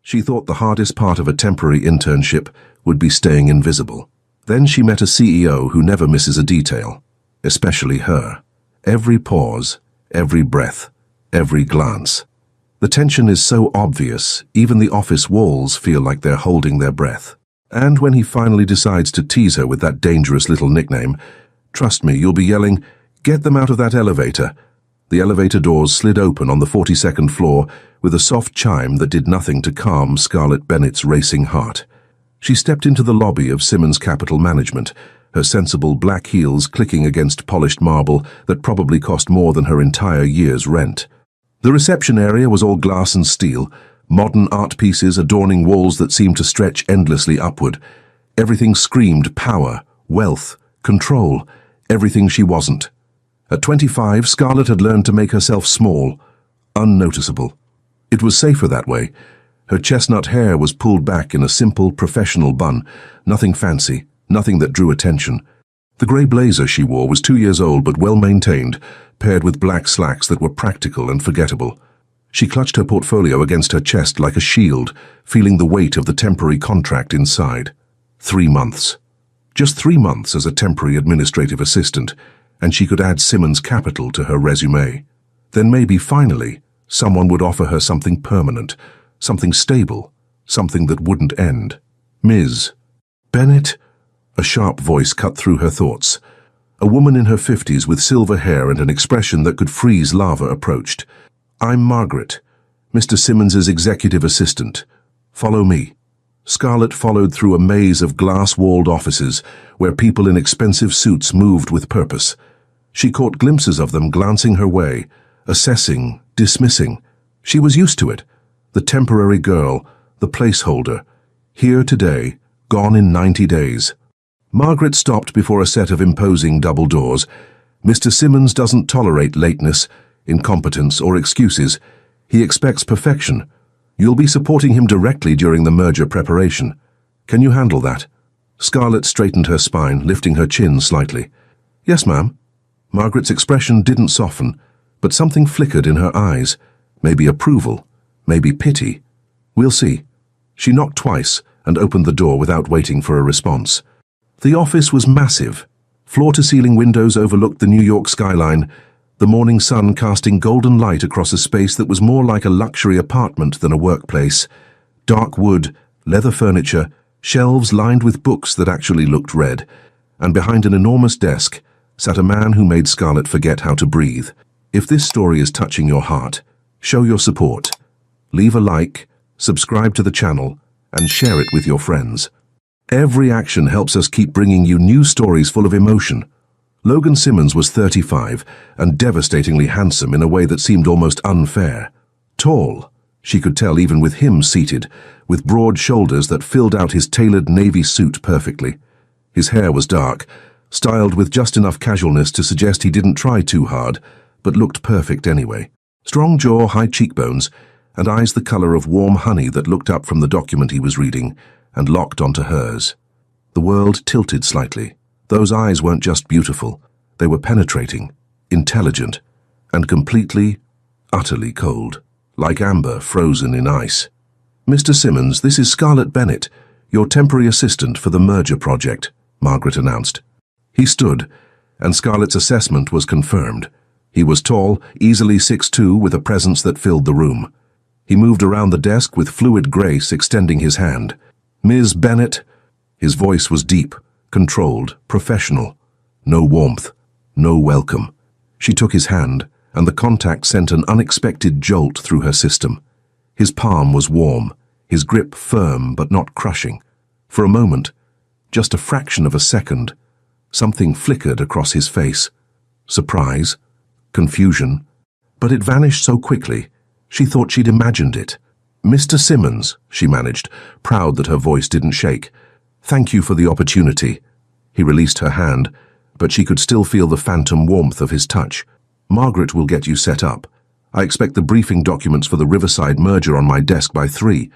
She thought the hardest part of a temporary internship would be staying invisible. Then she met a CEO who never misses a detail, especially her. Every pause, every breath, every glance. The tension is so obvious, even the office walls feel like they're holding their breath. And when he finally decides to tease her with that dangerous little nickname, trust me, you'll be yelling, "Get them out of that elevator." The elevator doors slid open on the 42nd floor with a soft chime that did nothing to calm Scarlett Bennett's racing heart. She stepped into the lobby of Simmons Capital Management, her sensible black heels clicking against polished marble that probably cost more than her entire year's rent. The reception area was all glass and steel, modern art pieces adorning walls that seemed to stretch endlessly upward. Everything screamed power, wealth, control, everything she wasn't. At 25, Scarlett had learned to make herself small, unnoticeable. It was safer that way. Her chestnut hair was pulled back in a simple, professional bun, nothing fancy, nothing that drew attention. The grey blazer she wore was 2 years old but well-maintained, paired with black slacks that were practical and forgettable. She clutched her portfolio against her chest like a shield, feeling the weight of the temporary contract inside. 3 months. Just 3 months as a temporary administrative assistant, and she could add Simmons Capital to her resume. Then maybe, finally, someone would offer her something permanent, something stable, something that wouldn't end. "Ms. Bennett?" A sharp voice cut through her thoughts. A woman in her 50s with silver hair and an expression that could freeze lava approached. "I'm Margaret, Mr. Simmons's executive assistant. Follow me." Scarlett followed through a maze of glass-walled offices where people in expensive suits moved with purpose. She caught glimpses of them glancing her way, assessing, dismissing. She was used to it. The temporary girl, the placeholder. Here today, gone in 90 days. Margaret stopped before a set of imposing double doors. "Mr. Simmons doesn't tolerate lateness, incompetence, or excuses. He expects perfection. You'll be supporting him directly during the merger preparation. Can you handle that?" Scarlett straightened her spine, lifting her chin slightly. "Yes, ma'am." Margaret's expression didn't soften, but something flickered in her eyes. Maybe approval, maybe pity. "We'll see." She knocked twice and opened the door without waiting for a response. The office was massive. Floor-to-ceiling windows overlooked the New York skyline, the morning sun casting golden light across a space that was more like a luxury apartment than a workplace. Dark wood, leather furniture, shelves lined with books that actually looked read, and behind an enormous desk sat a man who made Scarlett forget how to breathe. If this story is touching your heart, show your support. Leave a like, subscribe to the channel, and share it with your friends. Every action helps us keep bringing you new stories full of emotion. Logan Simmons was 35 and devastatingly handsome in a way that seemed almost unfair. Tall, she could tell even with him seated, with broad shoulders that filled out his tailored navy suit perfectly. His hair was dark, styled with just enough casualness to suggest he didn't try too hard, but looked perfect anyway. Strong jaw, high cheekbones, and eyes the color of warm honey that looked up from the document he was reading and locked onto hers. The world tilted slightly. Those eyes weren't just beautiful. They were penetrating, intelligent, and completely, utterly cold, like amber frozen in ice. "Mr. Simmons, this is Scarlett Bennett, your temporary assistant for the merger project," Margaret announced. He stood, and Scarlett's assessment was confirmed. He was tall, easily 6'2", with a presence that filled the room. He moved around the desk with fluid grace, extending his hand. "Ms. Bennett." His voice was deep, controlled, professional. No warmth, no welcome. She took his hand, and the contact sent an unexpected jolt through her system. His palm was warm, his grip firm but not crushing. For a moment, just a fraction of a second, something flickered across his face. Surprise, confusion, but it vanished so quickly, she thought she'd imagined it. "Mr. Simmons," she managed, proud that her voice didn't shake. "Thank you for the opportunity." He released her hand, but she could still feel the phantom warmth of his touch. "Margaret will get you set up. I expect the briefing documents for the Riverside merger on my desk by 3.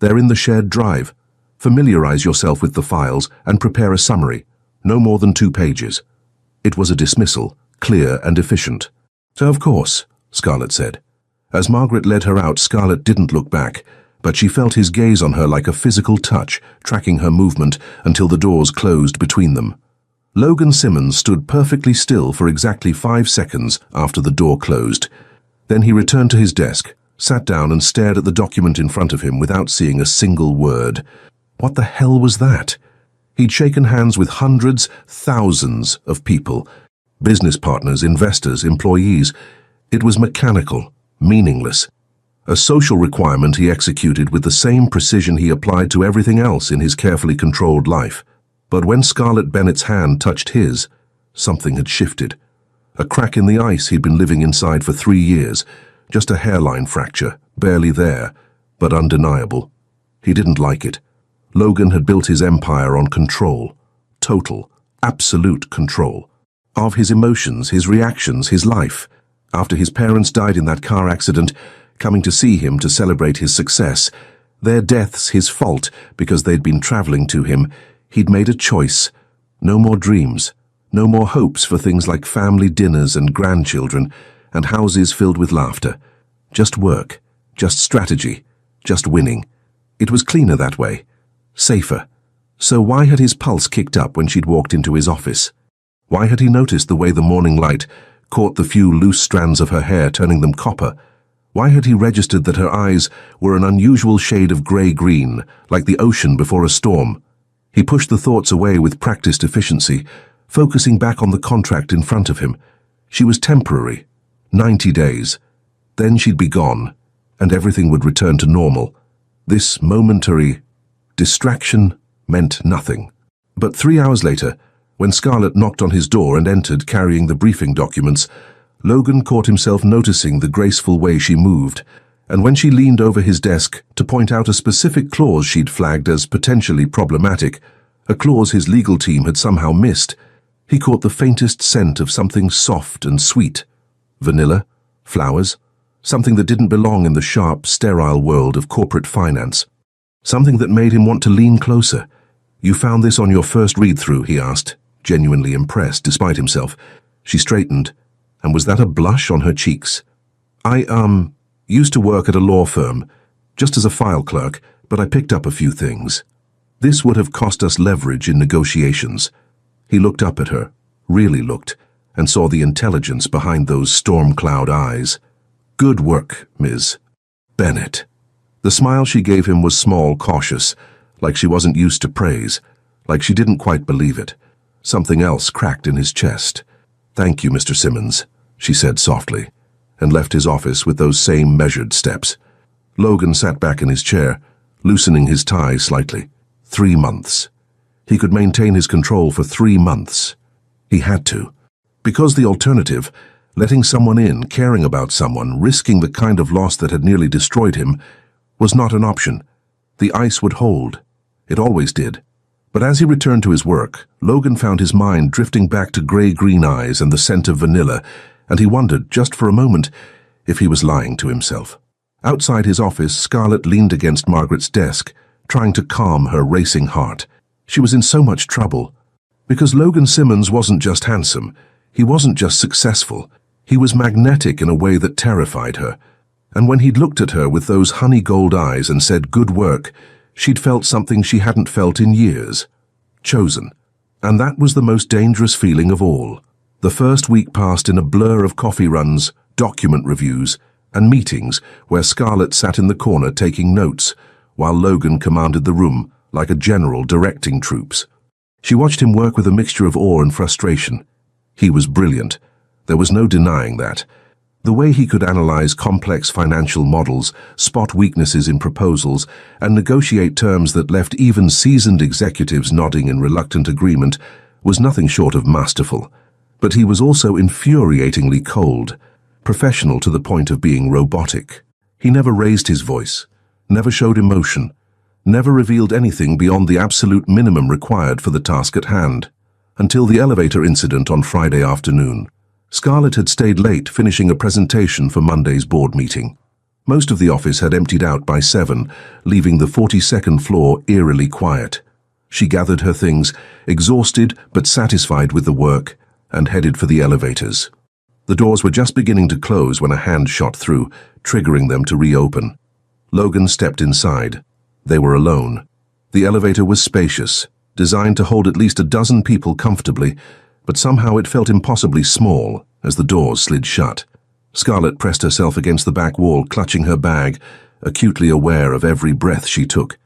They're in the shared drive. Familiarize yourself with the files and prepare a summary. No more than 2 pages. It was a dismissal, clear and efficient. "Of course," Scarlett said. As Margaret led her out, Scarlett didn't look back. but she felt his gaze on her like a physical touch, tracking her movement until the doors closed between them. Logan Simmons stood perfectly still for exactly 5 seconds after the door closed. Then he returned to his desk, sat down and stared at the document in front of him without seeing a single word. What the hell was that? He'd shaken hands with hundreds, thousands of people. Business partners, investors, employees. It was mechanical, meaningless. A social requirement he executed with the same precision he applied to everything else in his carefully controlled life. But when Scarlett Bennett's hand touched his, something had shifted. A crack in the ice he'd been living inside for 3 years. Just a hairline fracture, barely there, but undeniable. He didn't like it. Logan had built his empire on control. Total, absolute control. Of his emotions, his reactions, his life. After his parents died in that car accident, coming to see him to celebrate his success, their deaths his fault because they'd been traveling to him, he'd made a choice. No more dreams. No more hopes for things like family dinners and grandchildren and houses filled with laughter. Just work. Just strategy. Just winning. It was cleaner that way. Safer. So why had his pulse kicked up when she'd walked into his office? Why had he noticed the way the morning light caught the few loose strands of her hair, turning them copper? Why had he registered that her eyes were an unusual shade of grey-green, like the ocean before a storm? He pushed the thoughts away with practiced efficiency, focusing back on the contract in front of him. She was temporary. 90 days. Then she'd be gone, and everything would return to normal. This momentary distraction meant nothing. But 3 hours later, when Scarlett knocked on his door and entered carrying the briefing documents, Logan caught himself noticing the graceful way she moved, and when she leaned over his desk to point out a specific clause she'd flagged as potentially problematic, a clause his legal team had somehow missed, he caught the faintest scent of something soft and sweet. Vanilla, flowers, something that didn't belong in the sharp, sterile world of corporate finance. Something that made him want to lean closer. "You found this on your first read-through?" he asked, genuinely impressed despite himself. She straightened, and was that a blush on her cheeks? "I, used to work at a law firm, just as a file clerk, but I picked up a few things. This would have cost us leverage in negotiations." He looked up at her, really looked, and saw the intelligence behind those storm cloud eyes. "Good work, Ms. Bennett." The smile she gave him was small, cautious, like she wasn't used to praise, like she didn't quite believe it. Something else cracked in his chest. "Thank you, Mr. Simmons," she said softly, and left his office with those same measured steps. Logan sat back in his chair, loosening his tie slightly. 3 months. He could maintain his control for 3 months. He had to. Because the alternative, letting someone in, caring about someone, risking the kind of loss that had nearly destroyed him, was not an option. The ice would hold. It always did. But as he returned to his work, Logan found his mind drifting back to grey-green eyes and the scent of vanilla, and he wondered, just for a moment, if he was lying to himself. Outside his office, Scarlett leaned against Margaret's desk, trying to calm her racing heart. She was in so much trouble. Because Logan Simmons wasn't just handsome, he wasn't just successful, he was magnetic in a way that terrified her. And when he'd looked at her with those honey gold eyes and said, "Good work," she'd felt something she hadn't felt in years. Chosen. And that was the most dangerous feeling of all. The first week passed in a blur of coffee runs, document reviews, and meetings where Scarlett sat in the corner taking notes, while Logan commanded the room like a general directing troops. She watched him work with a mixture of awe and frustration. He was brilliant. There was no denying that. The way he could analyze complex financial models, spot weaknesses in proposals, and negotiate terms that left even seasoned executives nodding in reluctant agreement was nothing short of masterful. But he was also infuriatingly cold, professional to the point of being robotic. He never raised his voice, never showed emotion, never revealed anything beyond the absolute minimum required for the task at hand. Until the elevator incident on Friday afternoon. Scarlett had stayed late finishing a presentation for Monday's board meeting. Most of the office had emptied out by 7, leaving the 42nd floor eerily quiet. She gathered her things, exhausted but satisfied with the work, and headed for the elevators. The doors were just beginning to close when a hand shot through, triggering them to reopen. Logan stepped inside. They were alone. The elevator was spacious, designed to hold at least a dozen people comfortably, but somehow it felt impossibly small as the doors slid shut. Scarlett pressed herself against the back wall, clutching her bag, acutely aware of every breath she took.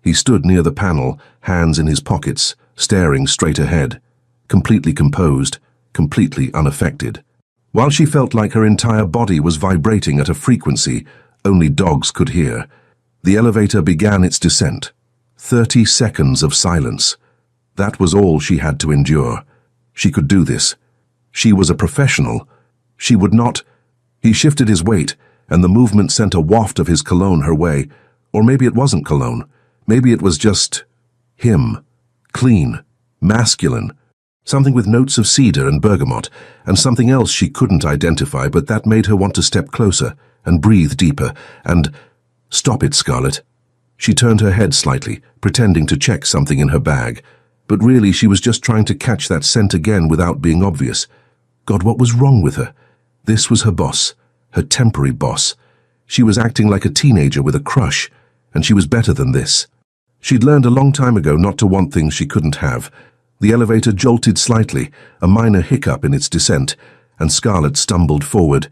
He stood near the panel, hands in his pockets, staring straight ahead, completely composed, completely unaffected. While she felt like her entire body was vibrating at a frequency only dogs could hear, the elevator began its descent. 30 seconds of silence. That was all she had to endure. She could do this. She was a professional. She would not... He shifted his weight, and the movement sent a waft of his cologne her way. Or maybe it wasn't cologne. Maybe it was just... him. Clean. Masculine. Something with notes of cedar and bergamot, and something else she couldn't identify, but that made her want to step closer, and breathe deeper, and... Stop it, Scarlett. She turned her head slightly, pretending to check something in her bag, but really she was just trying to catch that scent again without being obvious. God, what was wrong with her? This was her boss, her temporary boss. She was acting like a teenager with a crush, and she was better than this. She'd learned a long time ago not to want things she couldn't have. The elevator jolted slightly, a minor hiccup in its descent, and Scarlett stumbled forward.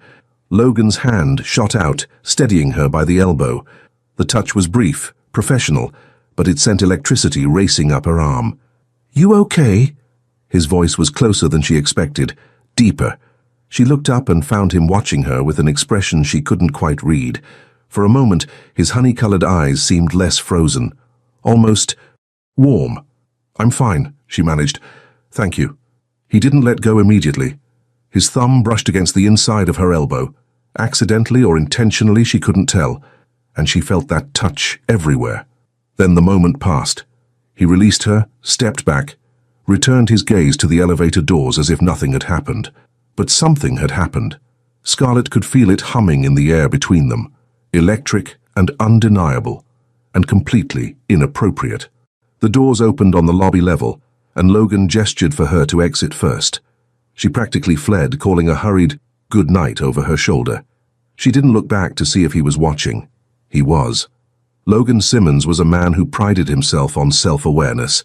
Logan's hand shot out, steadying her by the elbow. The touch was brief, professional, but it sent electricity racing up her arm. "You okay?" His voice was closer than she expected, deeper. She looked up and found him watching her with an expression she couldn't quite read. For a moment, his honey-colored eyes seemed less frozen, almost warm. "I'm fine," she managed. "Thank you." He didn't let go immediately. His thumb brushed against the inside of her elbow. Accidentally or intentionally, she couldn't tell, and she felt that touch everywhere. Then the moment passed. He released her, stepped back, returned his gaze to the elevator doors as if nothing had happened. But something had happened. Scarlett could feel it humming in the air between them, electric and undeniable, and completely inappropriate. The doors opened on the lobby level, and Logan gestured for her to exit first. She practically fled, calling a hurried good night over her shoulder. She didn't look back to see if he was watching. He was. Logan Simmons was a man who prided himself on self-awareness.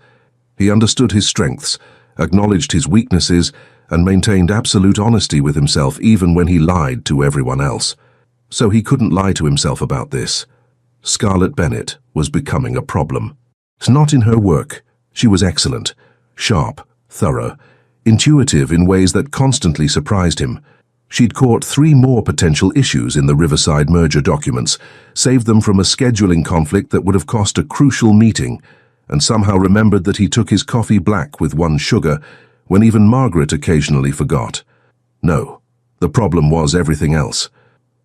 He understood his strengths, acknowledged his weaknesses, and maintained absolute honesty with himself even when he lied to everyone else. So he couldn't lie to himself about this. Scarlett Bennett was becoming a problem. Not in her work. She was excellent, sharp, thorough, intuitive in ways that constantly surprised him. She'd caught 3 more potential issues in the Riverside merger documents, saved them from a scheduling conflict that would have cost a crucial meeting, and somehow remembered that he took his coffee black with 1 sugar when even Margaret occasionally forgot. No, the problem was everything else.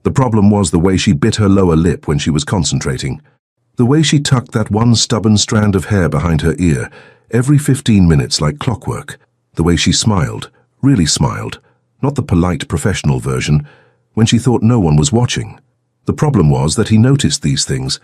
The problem was the way she bit her lower lip when she was concentrating, the way she tucked that 1 stubborn strand of hair behind her ear every 15 minutes like clockwork, the way she smiled, really smiled, not the polite professional version, when she thought no one was watching. The problem was that he noticed these things.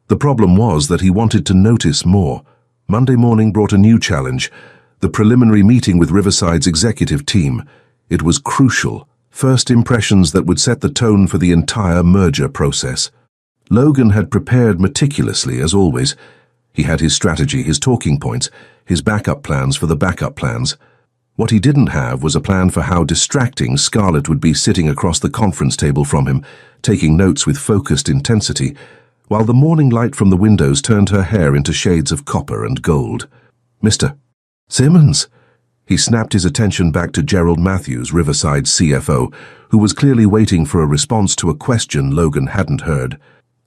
The problem was that he wanted to notice more. Monday morning brought a new challenge, the preliminary meeting with Riverside's executive team. It was crucial, first impressions that would set the tone for the entire merger process. Logan had prepared meticulously, as always. He had his strategy, his talking points, his backup plans for the backup plans. What he didn't have was a plan for how distracting Scarlett would be sitting across the conference table from him, taking notes with focused intensity, while the morning light from the windows turned her hair into shades of copper and gold. "Mr. Simmons!" He snapped his attention back to Gerald Matthews, Riverside's CFO, who was clearly waiting for a response to a question Logan hadn't heard.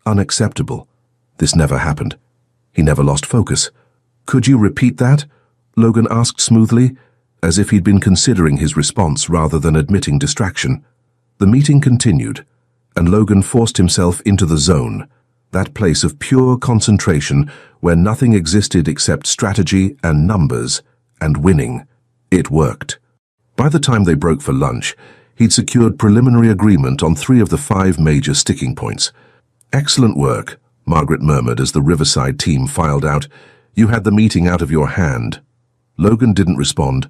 Unacceptable. This never happened. He never lost focus. "Could you repeat that?" Logan asked smoothly, as if he'd been considering his response rather than admitting distraction. The meeting continued, and Logan forced himself into the zone, that place of pure concentration where nothing existed except strategy and numbers and winning. It worked. By the time they broke for lunch, he'd secured preliminary agreement on 3 of the 5 major sticking points. "Excellent work," Margaret murmured as the Riverside team filed out. "You had the meeting out of your hand." Logan didn't respond.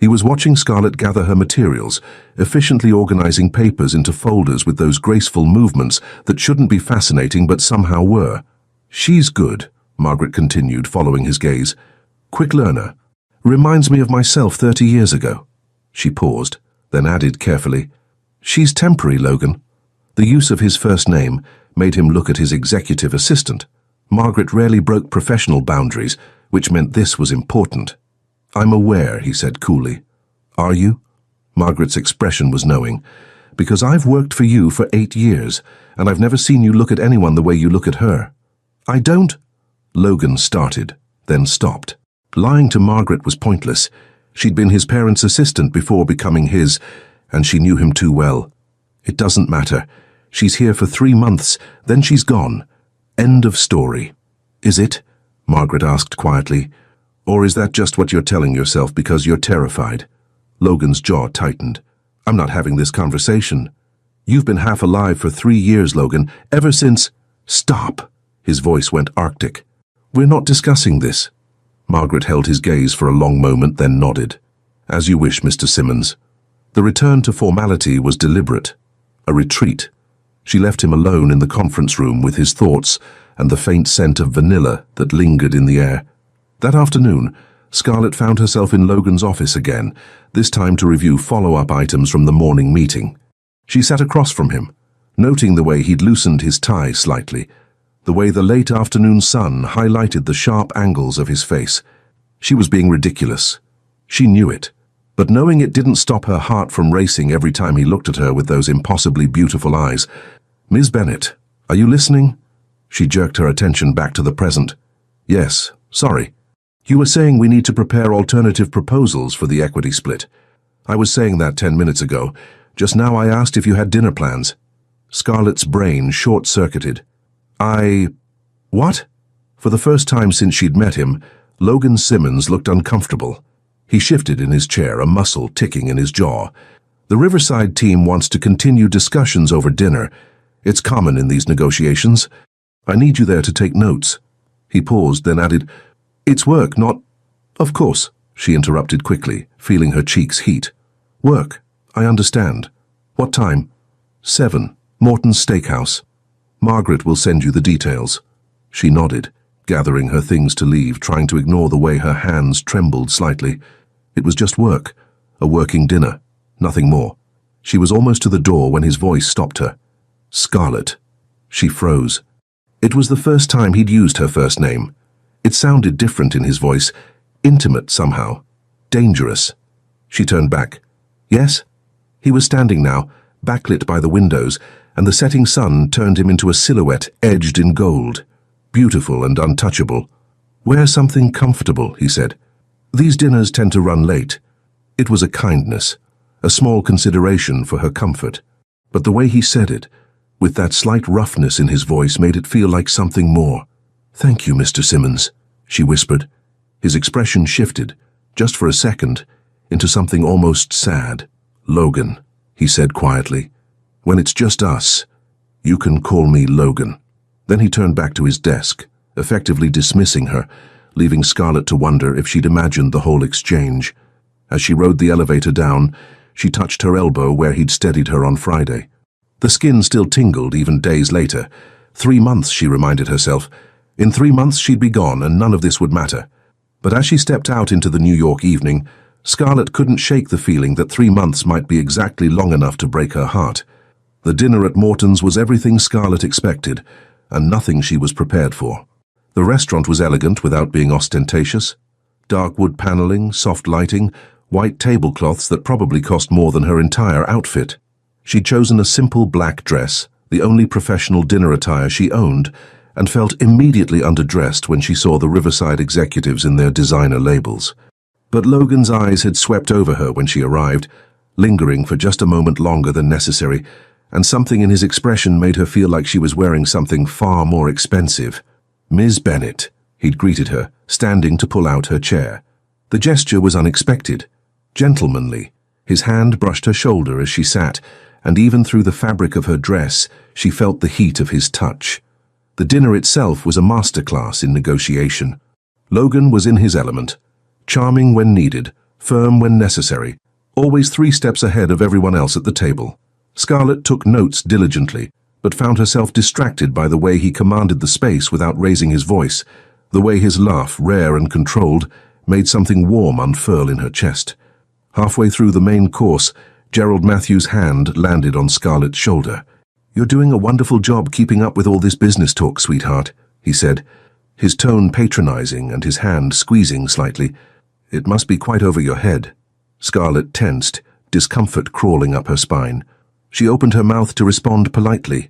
He was watching Scarlett gather her materials, efficiently organizing papers into folders with those graceful movements that shouldn't be fascinating but somehow were. "She's good," Margaret continued, following his gaze. "Quick learner. Reminds me of myself 30 years ago." She paused, then added carefully, "She's temporary, Logan." The use of his first name made him look at his executive assistant. Margaret rarely broke professional boundaries, which meant this was important. "I'm aware," he said coolly. "Are you?" Margaret's expression was knowing. "Because I've worked for you for 8 years, and I've never seen you look at anyone the way you look at her." "I don't—" Logan started, then stopped. Lying to Margaret was pointless. She'd been his parents' assistant before becoming his, and she knew him too well. "It doesn't matter. She's here for 3 months, then she's gone. End of story." "Is it?" Margaret asked quietly. "Or is that just what you're telling yourself because you're terrified?" Logan's jaw tightened. "I'm not having this conversation. You've been half alive for 3 years, Logan, ever since—" "Stop!" His voice went arctic. "We're not discussing this." Margaret held his gaze for a long moment, then nodded. "As you wish, Mr. Simmons." The return to formality was deliberate. A retreat. She left him alone in the conference room with his thoughts and the faint scent of vanilla that lingered in the air. That afternoon, Scarlett found herself in Logan's office again, this time to review follow-up items from the morning meeting. She sat across from him, noting the way he'd loosened his tie slightly, the way the late afternoon sun highlighted the sharp angles of his face. She was being ridiculous. She knew it, but knowing it didn't stop her heart from racing every time he looked at her with those impossibly beautiful eyes. "Ms. Bennett, are you listening?" She jerked her attention back to the present. "Yes, sorry. You were saying we need to prepare alternative proposals for the equity split. I was saying that 10 minutes ago. Just now I asked if you had dinner plans." Scarlett's brain short-circuited. What?" For the first time since she'd met him, Logan Simmons looked uncomfortable. He shifted in his chair, a muscle ticking in his jaw. "The Riverside team wants to continue discussions over dinner. It's common in these negotiations. I need you there to take notes." He paused, then added, "It's work, not—" "Of course," she interrupted quickly, feeling her cheeks heat. "Work, I understand. What time?" 7, Morton's Steakhouse. "Margaret will send you the details." She nodded, gathering her things to leave, trying to ignore the way her hands trembled slightly. It was just work, a working dinner, nothing more. She was almost to the door when his voice stopped her. "Scarlett." She froze. It was the first time he'd used her first name. It sounded different in his voice, intimate somehow, dangerous. She turned back. "Yes?" He was standing now, backlit by the windows, and the setting sun turned him into a silhouette edged in gold, beautiful and untouchable. "Wear something comfortable," he said. "These dinners tend to run late." It was a kindness, a small consideration for her comfort. But the way he said it, with that slight roughness in his voice, made it feel like something more. "Thank you, Mr. Simmons," she whispered. His expression shifted, just for a second, into something almost sad. "Logan," he said quietly. "When it's just us, you can call me Logan." Then he turned back to his desk, effectively dismissing her, leaving Scarlett to wonder if she'd imagined the whole exchange. As she rode the elevator down, she touched her elbow where he'd steadied her on Friday. The skin still tingled even days later. 3 months, she reminded herself. In 3 months she'd be gone and none of this would matter. But as she stepped out into the New York evening, Scarlett couldn't shake the feeling that 3 months might be exactly long enough to break her heart. The dinner at Morton's was everything Scarlett expected, and nothing she was prepared for. The restaurant was elegant without being ostentatious. Dark wood paneling, soft lighting, white tablecloths that probably cost more than her entire outfit. She'd chosen a simple black dress, the only professional dinner attire she owned, and felt immediately underdressed when she saw the Riverside executives in their designer labels. But Logan's eyes had swept over her when she arrived, lingering for just a moment longer than necessary, and something in his expression made her feel like she was wearing something far more expensive. "Ms. Bennett," he'd greeted her, standing to pull out her chair. The gesture was unexpected, gentlemanly. His hand brushed her shoulder as she sat, and even through the fabric of her dress, she felt the heat of his touch. The dinner itself was a masterclass in negotiation. Logan was in his element, charming when needed, firm when necessary, always 3 steps ahead of everyone else at the table. Scarlett took notes diligently, but found herself distracted by the way he commanded the space without raising his voice, the way his laugh, rare and controlled, made something warm unfurl in her chest. Halfway through the main course, Gerald Matthews' hand landed on Scarlett's shoulder. "You're doing a wonderful job keeping up with all this business talk, sweetheart," he said, his tone patronizing and his hand squeezing slightly. "It must be quite over your head." Scarlett tensed, discomfort crawling up her spine. She opened her mouth to respond politely,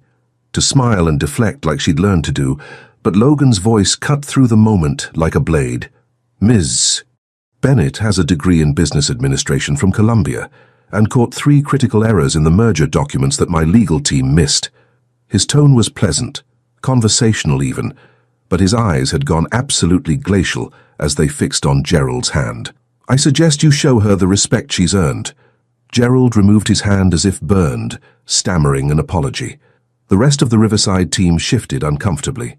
to smile and deflect like she'd learned to do, but Logan's voice cut through the moment like a blade. "Ms. Bennett has a degree in business administration from Columbia and caught 3 critical errors in the merger documents that my legal team missed." His tone was pleasant, conversational even, but his eyes had gone absolutely glacial as they fixed on Gerald's hand. "I suggest you show her the respect she's earned." Gerald removed his hand as if burned, stammering an apology. The rest of the Riverside team shifted uncomfortably.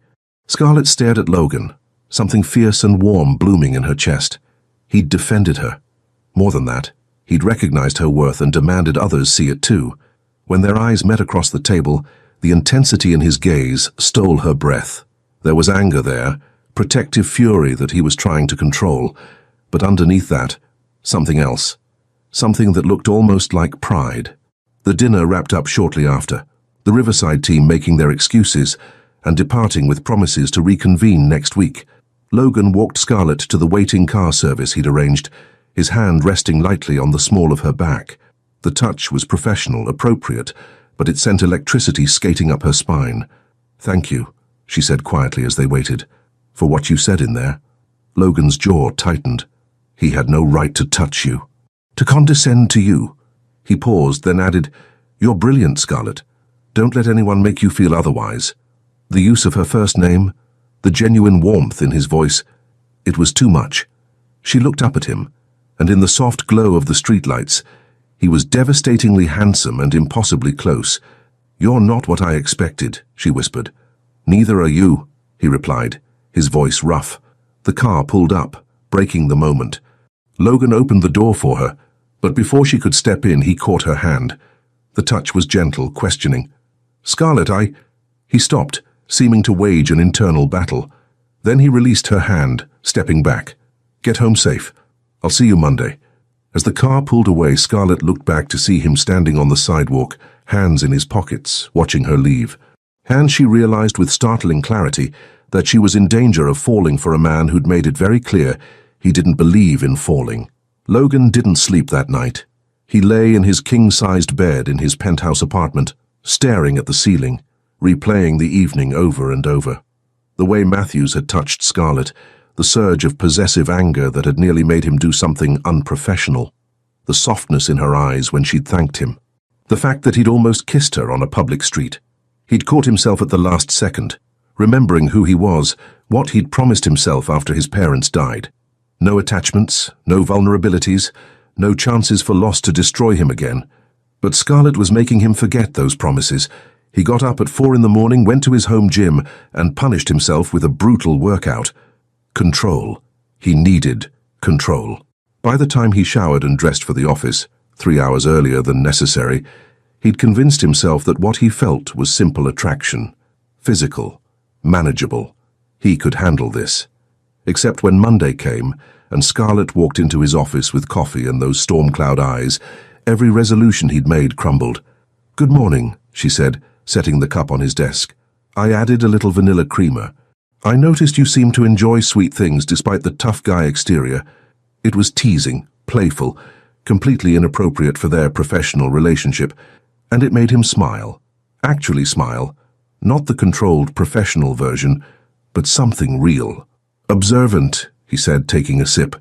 Scarlett stared at Logan, something fierce and warm blooming in her chest. He'd defended her. More than that, he'd recognized her worth and demanded others see it too. When their eyes met across the table, the intensity in his gaze stole her breath. There was anger there, protective fury that he was trying to control, but underneath that, something else. Something that looked almost like pride. The dinner wrapped up shortly after, the Riverside team making their excuses and departing with promises to reconvene next week. Logan walked Scarlett to the waiting car service he'd arranged, his hand resting lightly on the small of her back. The touch was professional, appropriate, but it sent electricity skating up her spine. "Thank you," she said quietly as they waited, "for what you said in there." Logan's jaw tightened. "He had no right to touch you. To condescend to you." He paused, then added, "You're brilliant, Scarlett. Don't let anyone make you feel otherwise." The use of her first name, the genuine warmth in his voice, it was too much. She looked up at him, and in the soft glow of the streetlights, he was devastatingly handsome and impossibly close. "You're not what I expected," she whispered. "Neither are you," he replied, his voice rough. The car pulled up, breaking the moment. Logan opened the door for her, but before she could step in, he caught her hand. The touch was gentle, questioning. "Scarlett, He stopped, seeming to wage an internal battle. Then he released her hand, stepping back. "Get home safe. I'll see you Monday." As the car pulled away, Scarlett looked back to see him standing on the sidewalk, hands in his pockets, watching her leave. And she realized with startling clarity that she was in danger of falling for a man who'd made it very clear he didn't believe in falling. Logan didn't sleep that night. He lay in his king-sized bed in his penthouse apartment, staring at the ceiling, replaying the evening over and over. The way Matthews had touched Scarlett, the surge of possessive anger that had nearly made him do something unprofessional, the softness in her eyes when she'd thanked him, the fact that he'd almost kissed her on a public street. He'd caught himself at the last second, remembering who he was, what he'd promised himself after his parents died. No attachments, no vulnerabilities, no chances for loss to destroy him again. But Scarlett was making him forget those promises. He got up at 4 a.m, went to his home gym, and punished himself with a brutal workout. Control. He needed control. By the time he showered and dressed for the office, 3 hours earlier than necessary, he'd convinced himself that what he felt was simple attraction. Physical. Manageable. He could handle this. Except when Monday came, and Scarlett walked into his office with coffee and those storm cloud eyes, every resolution he'd made crumbled. "Good morning," she said, setting the cup on his desk. "I added a little vanilla creamer. I noticed you seem to enjoy sweet things despite the tough guy exterior." It was teasing, playful, completely inappropriate for their professional relationship, and it made him smile. Actually smile. Not the controlled professional version, but something real. "Observant," he said, taking a sip.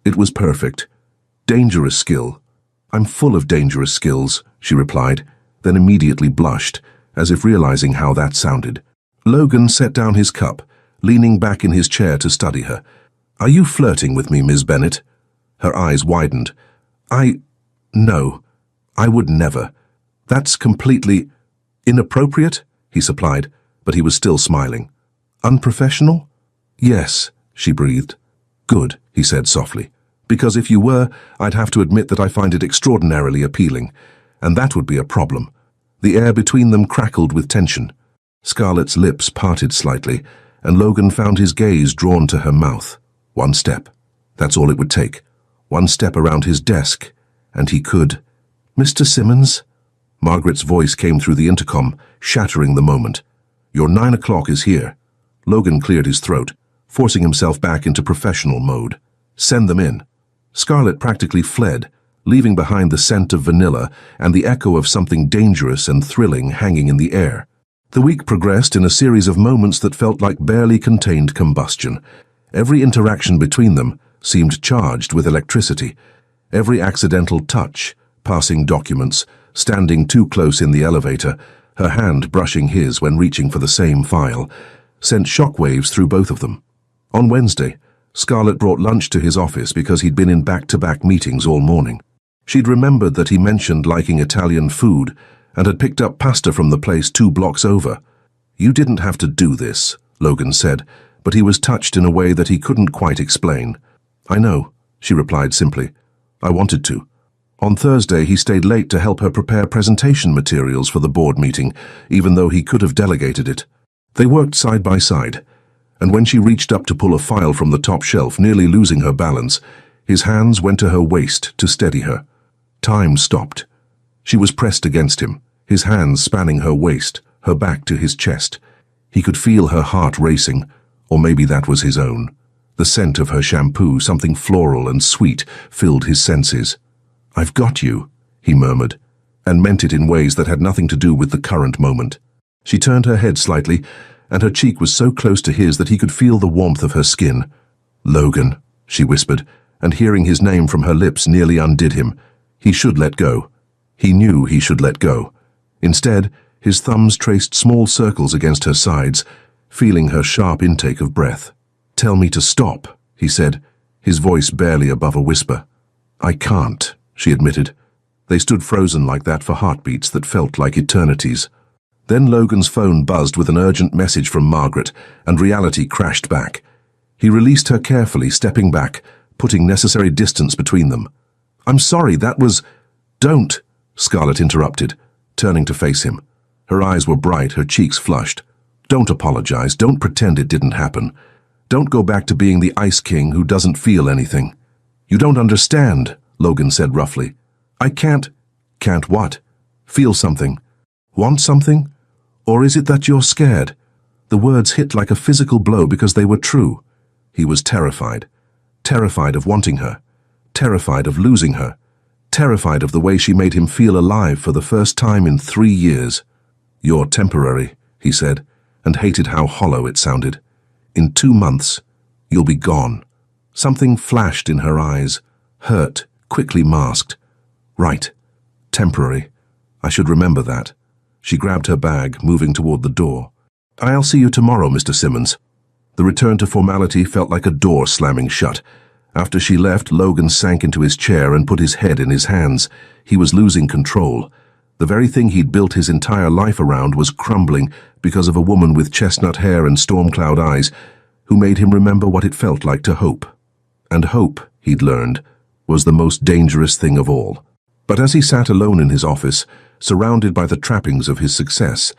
It was perfect. "Dangerous skill." "I'm full of dangerous skills," she replied, then immediately blushed, as if realizing how that sounded. Logan set down his cup, leaning back in his chair to study her. "Are you flirting with me, Ms. Bennett?" Her eyes widened. No, I would never. That's completely inappropriate," he supplied, but he was still smiling. "Unprofessional?" "Yes," she breathed. "Good," he said softly. Because if you were, I'd have to admit that I find it extraordinarily appealing, and that would be a problem. The air between them crackled with tension. Scarlett's lips parted slightly, and Logan found his gaze drawn to her mouth. One step. That's all it would take. One step around his desk, and he could. "Mr. Simmons?" Margaret's voice came through the intercom, shattering the moment. "Your 9 o'clock is here." Logan cleared his throat, forcing himself back into professional mode. "Send them in." Scarlett practically fled, leaving behind the scent of vanilla and the echo of something dangerous and thrilling hanging in the air. The week progressed in a series of moments that felt like barely contained combustion. Every interaction between them seemed charged with electricity. Every accidental touch, passing documents, standing too close in the elevator, her hand brushing his when reaching for the same file, sent shockwaves through both of them. On Wednesday, Scarlett brought lunch to his office because he'd been in back-to-back meetings all morning. She'd remembered that he mentioned liking Italian food and had picked up pasta from the place 2 blocks over. "You didn't have to do this," Logan said, but he was touched in a way that he couldn't quite explain. "I know," she replied simply. "I wanted to." On Thursday, he stayed late to help her prepare presentation materials for the board meeting, even though he could have delegated it. They worked side by side, and when she reached up to pull a file from the top shelf, nearly losing her balance, his hands went to her waist to steady her. Time stopped. She was pressed against him, his hands spanning her waist, her back to his chest. He could feel her heart racing, or maybe that was his own. The scent of her shampoo, something floral and sweet, filled his senses. "I've got you," he murmured, and meant it in ways that had nothing to do with the current moment. She turned her head slightly, and her cheek was so close to his that he could feel the warmth of her skin. "Logan," she whispered, and hearing his name from her lips nearly undid him. He should let go. He knew he should let go. Instead, his thumbs traced small circles against her sides, feeling her sharp intake of breath. "Tell me to stop," he said, his voice barely above a whisper. "I can't," she admitted. They stood frozen like that for heartbeats that felt like eternities. Then Logan's phone buzzed with an urgent message from Margaret, and reality crashed back. He released her carefully, stepping back, putting necessary distance between them. "I'm sorry, that was—" "Don't," Scarlett interrupted, turning to face him. Her eyes were bright, her cheeks flushed. "Don't apologize, don't pretend it didn't happen. Don't go back to being the Ice King who doesn't feel anything." "You don't understand," Logan said roughly. "I can't—" "Can't what?" "Feel something." "Want something? Or is it that you're scared?" The words hit like a physical blow because they were true. He was terrified. Terrified of wanting her. Terrified of losing her. Terrified of the way she made him feel alive for the first time in 3 years. "You're temporary," he said, and hated how hollow it sounded. "In 2 months, you'll be gone." Something flashed in her eyes, hurt, quickly masked. "Right. Temporary. I should remember that." She grabbed her bag, moving toward the door. "I'll see you tomorrow, Mr. Simmons." The return to formality felt like a door slamming shut. After she left, Logan sank into his chair and put his head in his hands. He was losing control. The very thing he'd built his entire life around was crumbling because of a woman with chestnut hair and storm-cloud eyes who made him remember what it felt like to hope. And hope, he'd learned, was the most dangerous thing of all. But as he sat alone in his office, surrounded by the trappings of his success,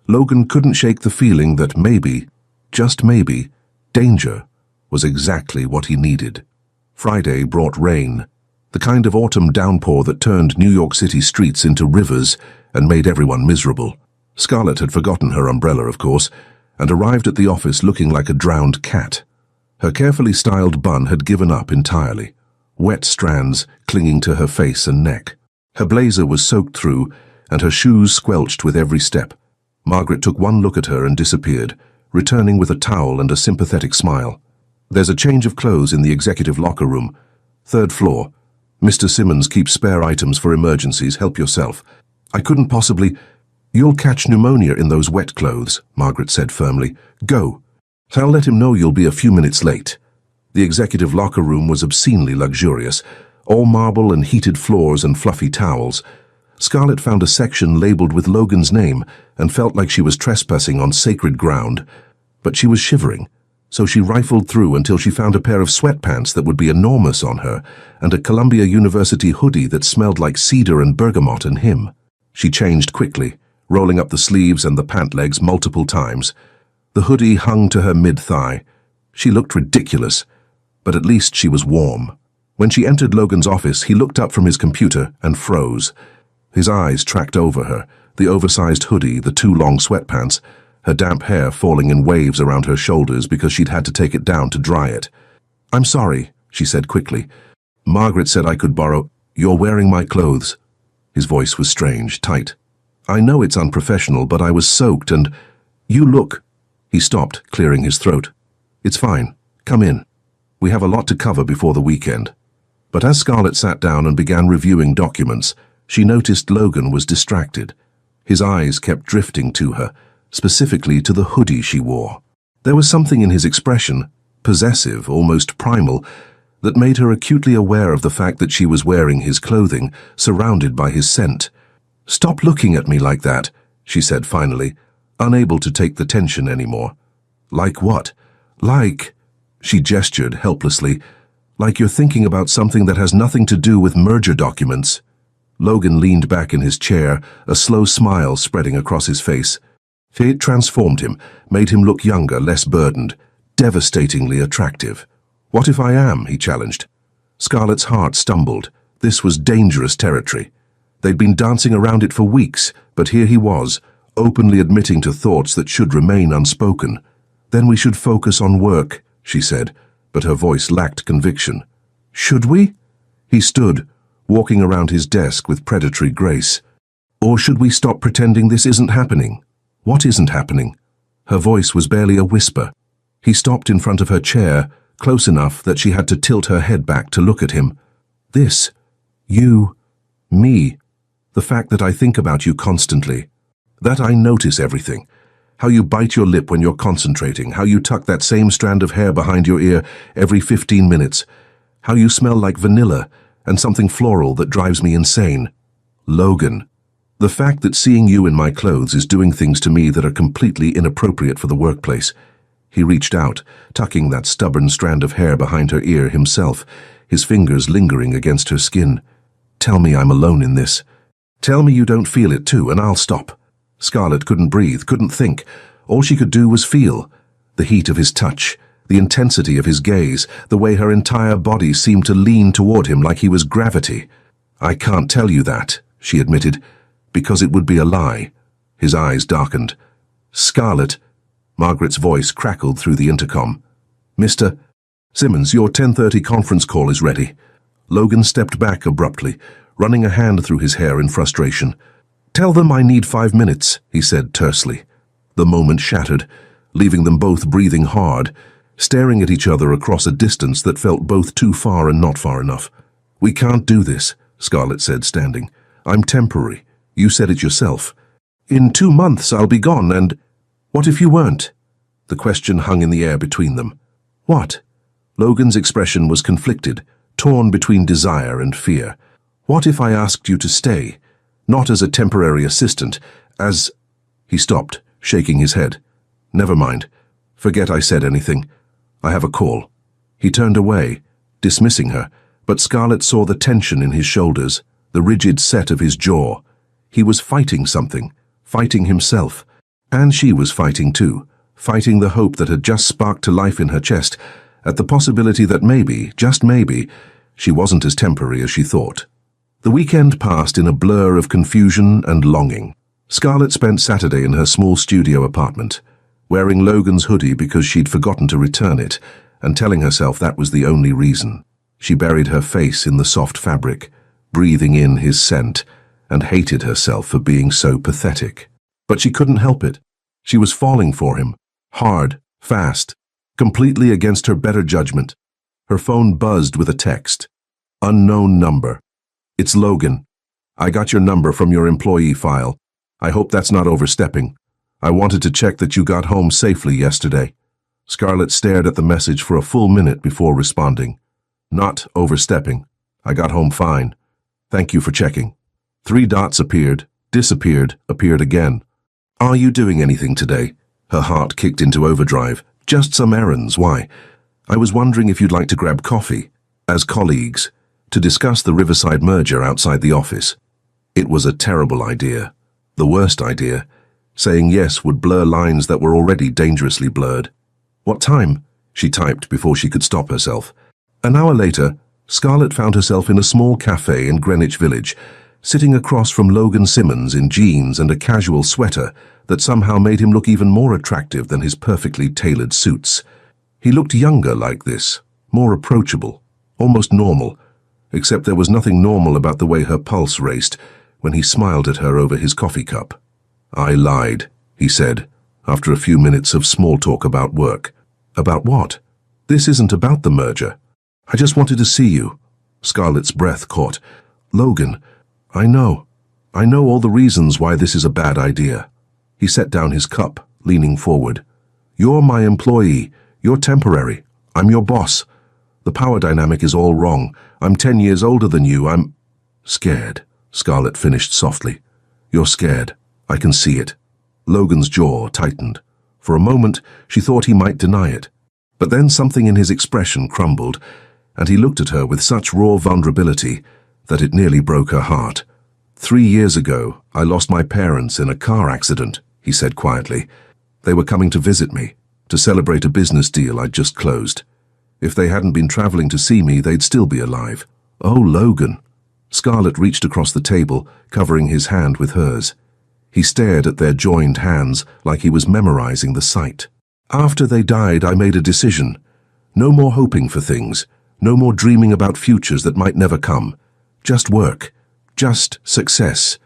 Logan couldn't shake the feeling that maybe, just maybe, danger was exactly what he needed. Friday brought rain, the kind of autumn downpour that turned New York City streets into rivers and made everyone miserable. Scarlett had forgotten her umbrella, of course, and arrived at the office looking like a drowned cat. Her carefully styled bun had given up entirely, wet strands clinging to her face and neck. Her blazer was soaked through, and her shoes squelched with every step. Margaret took one look at her and disappeared, returning with a towel and a sympathetic smile. "There's a change of clothes in the executive locker room. 3rd floor. Mr. Simmons keeps spare items for emergencies. Help yourself." "I couldn't possibly—" "You'll catch pneumonia in those wet clothes," Margaret said firmly. "Go. I'll let him know you'll be a few minutes late." The executive locker room was obscenely luxurious, all marble and heated floors and fluffy towels. Scarlett found a section labeled with Logan's name and felt like she was trespassing on sacred ground. But she was shivering. So she rifled through until she found a pair of sweatpants that would be enormous on her and a Columbia University hoodie that smelled like cedar and bergamot and him. She changed quickly, rolling up the sleeves and the pant legs multiple times. The hoodie hung to her mid-thigh. She looked ridiculous, but at least she was warm. When she entered Logan's office, he looked up from his computer and froze. His eyes tracked over her, the oversized hoodie, the too long sweatpants, her damp hair falling in waves around her shoulders because she'd had to take it down to dry it. "I'm sorry," she said quickly. "Margaret said I could borrow—" "You're wearing my clothes." His voice was strange, tight. "I know it's unprofessional, but I was soaked and— You look—" He stopped, clearing his throat. "It's fine. Come in. We have a lot to cover before the weekend." But as Scarlett sat down and began reviewing documents, she noticed Logan was distracted. His eyes kept drifting to her, specifically to the hoodie she wore. There was something in his expression, possessive, almost primal, that made her acutely aware of the fact that she was wearing his clothing, surrounded by his scent. "Stop looking at me like that," she said finally, unable to take the tension anymore. "Like what? Like—" She gestured helplessly. "Like you're thinking about something that has nothing to do with merger documents." Logan leaned back in his chair, a slow smile spreading across his face. It transformed him, made him look younger, less burdened, devastatingly attractive. "What if I am?" he challenged. Scarlett's heart stumbled. This was dangerous territory. They'd been dancing around it for weeks, but here he was, openly admitting to thoughts that should remain unspoken. "Then we should focus on work," she said, but her voice lacked conviction. "Should we?" He stood, walking around his desk with predatory grace. "Or should we stop pretending this isn't happening?" "What isn't happening?" Her voice was barely a whisper. He stopped in front of her chair, close enough that she had to tilt her head back to look at him. "This. You. Me. The fact that I think about you constantly. That I notice everything. How you bite your lip when you're concentrating, how you tuck that same strand of hair behind your ear every 15 minutes, how you smell like vanilla and something floral that drives me insane. Logan. The fact that seeing you in my clothes is doing things to me that are completely inappropriate for the workplace." He reached out, tucking that stubborn strand of hair behind her ear himself, his fingers lingering against her skin. "Tell me I'm alone in this. Tell me you don't feel it too, and I'll stop." Scarlett couldn't breathe, couldn't think. All she could do was feel. The heat of his touch, the intensity of his gaze, the way her entire body seemed to lean toward him like he was gravity. "I can't tell you that," she admitted, "because it would be a lie." His eyes darkened. "Scarlett," Margaret's voice crackled through the intercom. "Mr. Simmons, your 10:30 conference call is ready." Logan stepped back abruptly, running a hand through his hair in frustration. "Tell them I need 5 minutes," he said tersely. The moment shattered, leaving them both breathing hard, staring at each other across a distance that felt both too far and not far enough. "We can't do this," Scarlett said, standing. "I'm temporary. You said it yourself. In 2 months I'll be gone, and— What if you weren't?" The question hung in the air between them. "What?" Logan's expression was conflicted, torn between desire and fear. "What if I asked you to stay? Not as a temporary assistant, as—" He stopped, shaking his head. "Never mind. Forget I said anything. I have a call." He turned away, dismissing her, but Scarlett saw the tension in his shoulders, the rigid set of his jaw. He was fighting something, fighting himself. And she was fighting too, fighting the hope that had just sparked to life in her chest, at the possibility that maybe, just maybe, she wasn't as temporary as she thought. The weekend passed in a blur of confusion and longing. Scarlett spent Saturday in her small studio apartment, wearing Logan's hoodie because she'd forgotten to return it, and telling herself that was the only reason. She buried her face in the soft fabric, breathing in his scent, and hated herself for being so pathetic. But she couldn't help it. She was falling for him, hard, fast, completely against her better judgment. Her phone buzzed with a text. Unknown number. "It's Logan. I got your number from your employee file. I hope that's not overstepping. I wanted to check that you got home safely yesterday." Scarlett stared at the message for a full minute before responding. "Not overstepping. I got home fine. Thank you for checking." 3 dots appeared, disappeared, appeared again. "Are you doing anything today?" Her heart kicked into overdrive. Just some errands, why? I was wondering if you'd like to grab coffee, as colleagues, to discuss the Riverside merger outside the office. It was a terrible idea. The worst idea. Saying yes would blur lines that were already dangerously blurred. What time? She typed before she could stop herself. An hour later, Scarlett found herself in a small cafe in Greenwich Village, sitting across from Logan Simmons in jeans and a casual sweater that somehow made him look even more attractive than his perfectly tailored suits. He looked younger like this, more approachable, almost normal, except there was nothing normal about the way her pulse raced when he smiled at her over his coffee cup. "I lied," he said, after a few minutes of small talk about work. "About what? This isn't about the merger. I just wanted to see you." Scarlett's breath caught. "Logan, I know all the reasons why this is a bad idea." He set down his cup, leaning forward. "You're my employee. You're temporary. I'm your boss. The power dynamic is all wrong. I'm 10 years older than you. I'm scared," Scarlett finished softly. "You're scared. I can see it." Logan's jaw tightened. For a moment, she thought he might deny it. But then something in his expression crumbled, and he looked at her with such raw vulnerability that it nearly broke her heart. "3 years ago, I lost my parents in a car accident," he said quietly. "They were coming to visit me, to celebrate a business deal I'd just closed. If they hadn't been traveling to see me, they'd still be alive." "Oh, Logan." Scarlett reached across the table, covering his hand with hers. He stared at their joined hands like he was memorizing the sight. "After they died, I made a decision. No more hoping for things. No more dreaming about futures that might never come. Just work. Just success.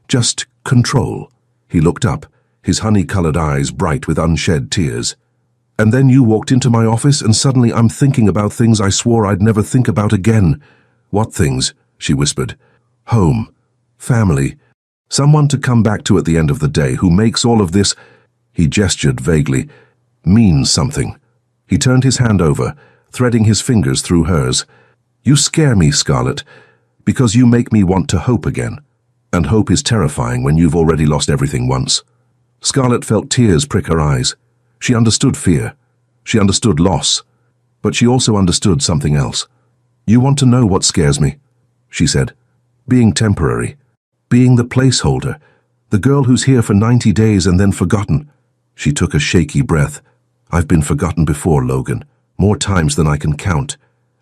Just control." He looked up, his honey-colored eyes bright with unshed tears. "And then you walked into my office and suddenly I'm thinking about things I swore I'd never think about again." "What things?" she whispered. "Home. Family. Someone to come back to at the end of the day who makes all of this," he gestured vaguely, "means something." He turned his hand over, threading his fingers through hers. "You scare me, Scarlett, because you make me want to hope again. And hope is terrifying when you've already lost everything once." Scarlett felt tears prick her eyes. She understood fear. She understood loss. But she also understood something else. "You want to know what scares me?" she said. "Being temporary. Being the placeholder. The girl who's here for 90 days and then forgotten." She took a shaky breath. "I've been forgotten before, Logan. More times than I can count.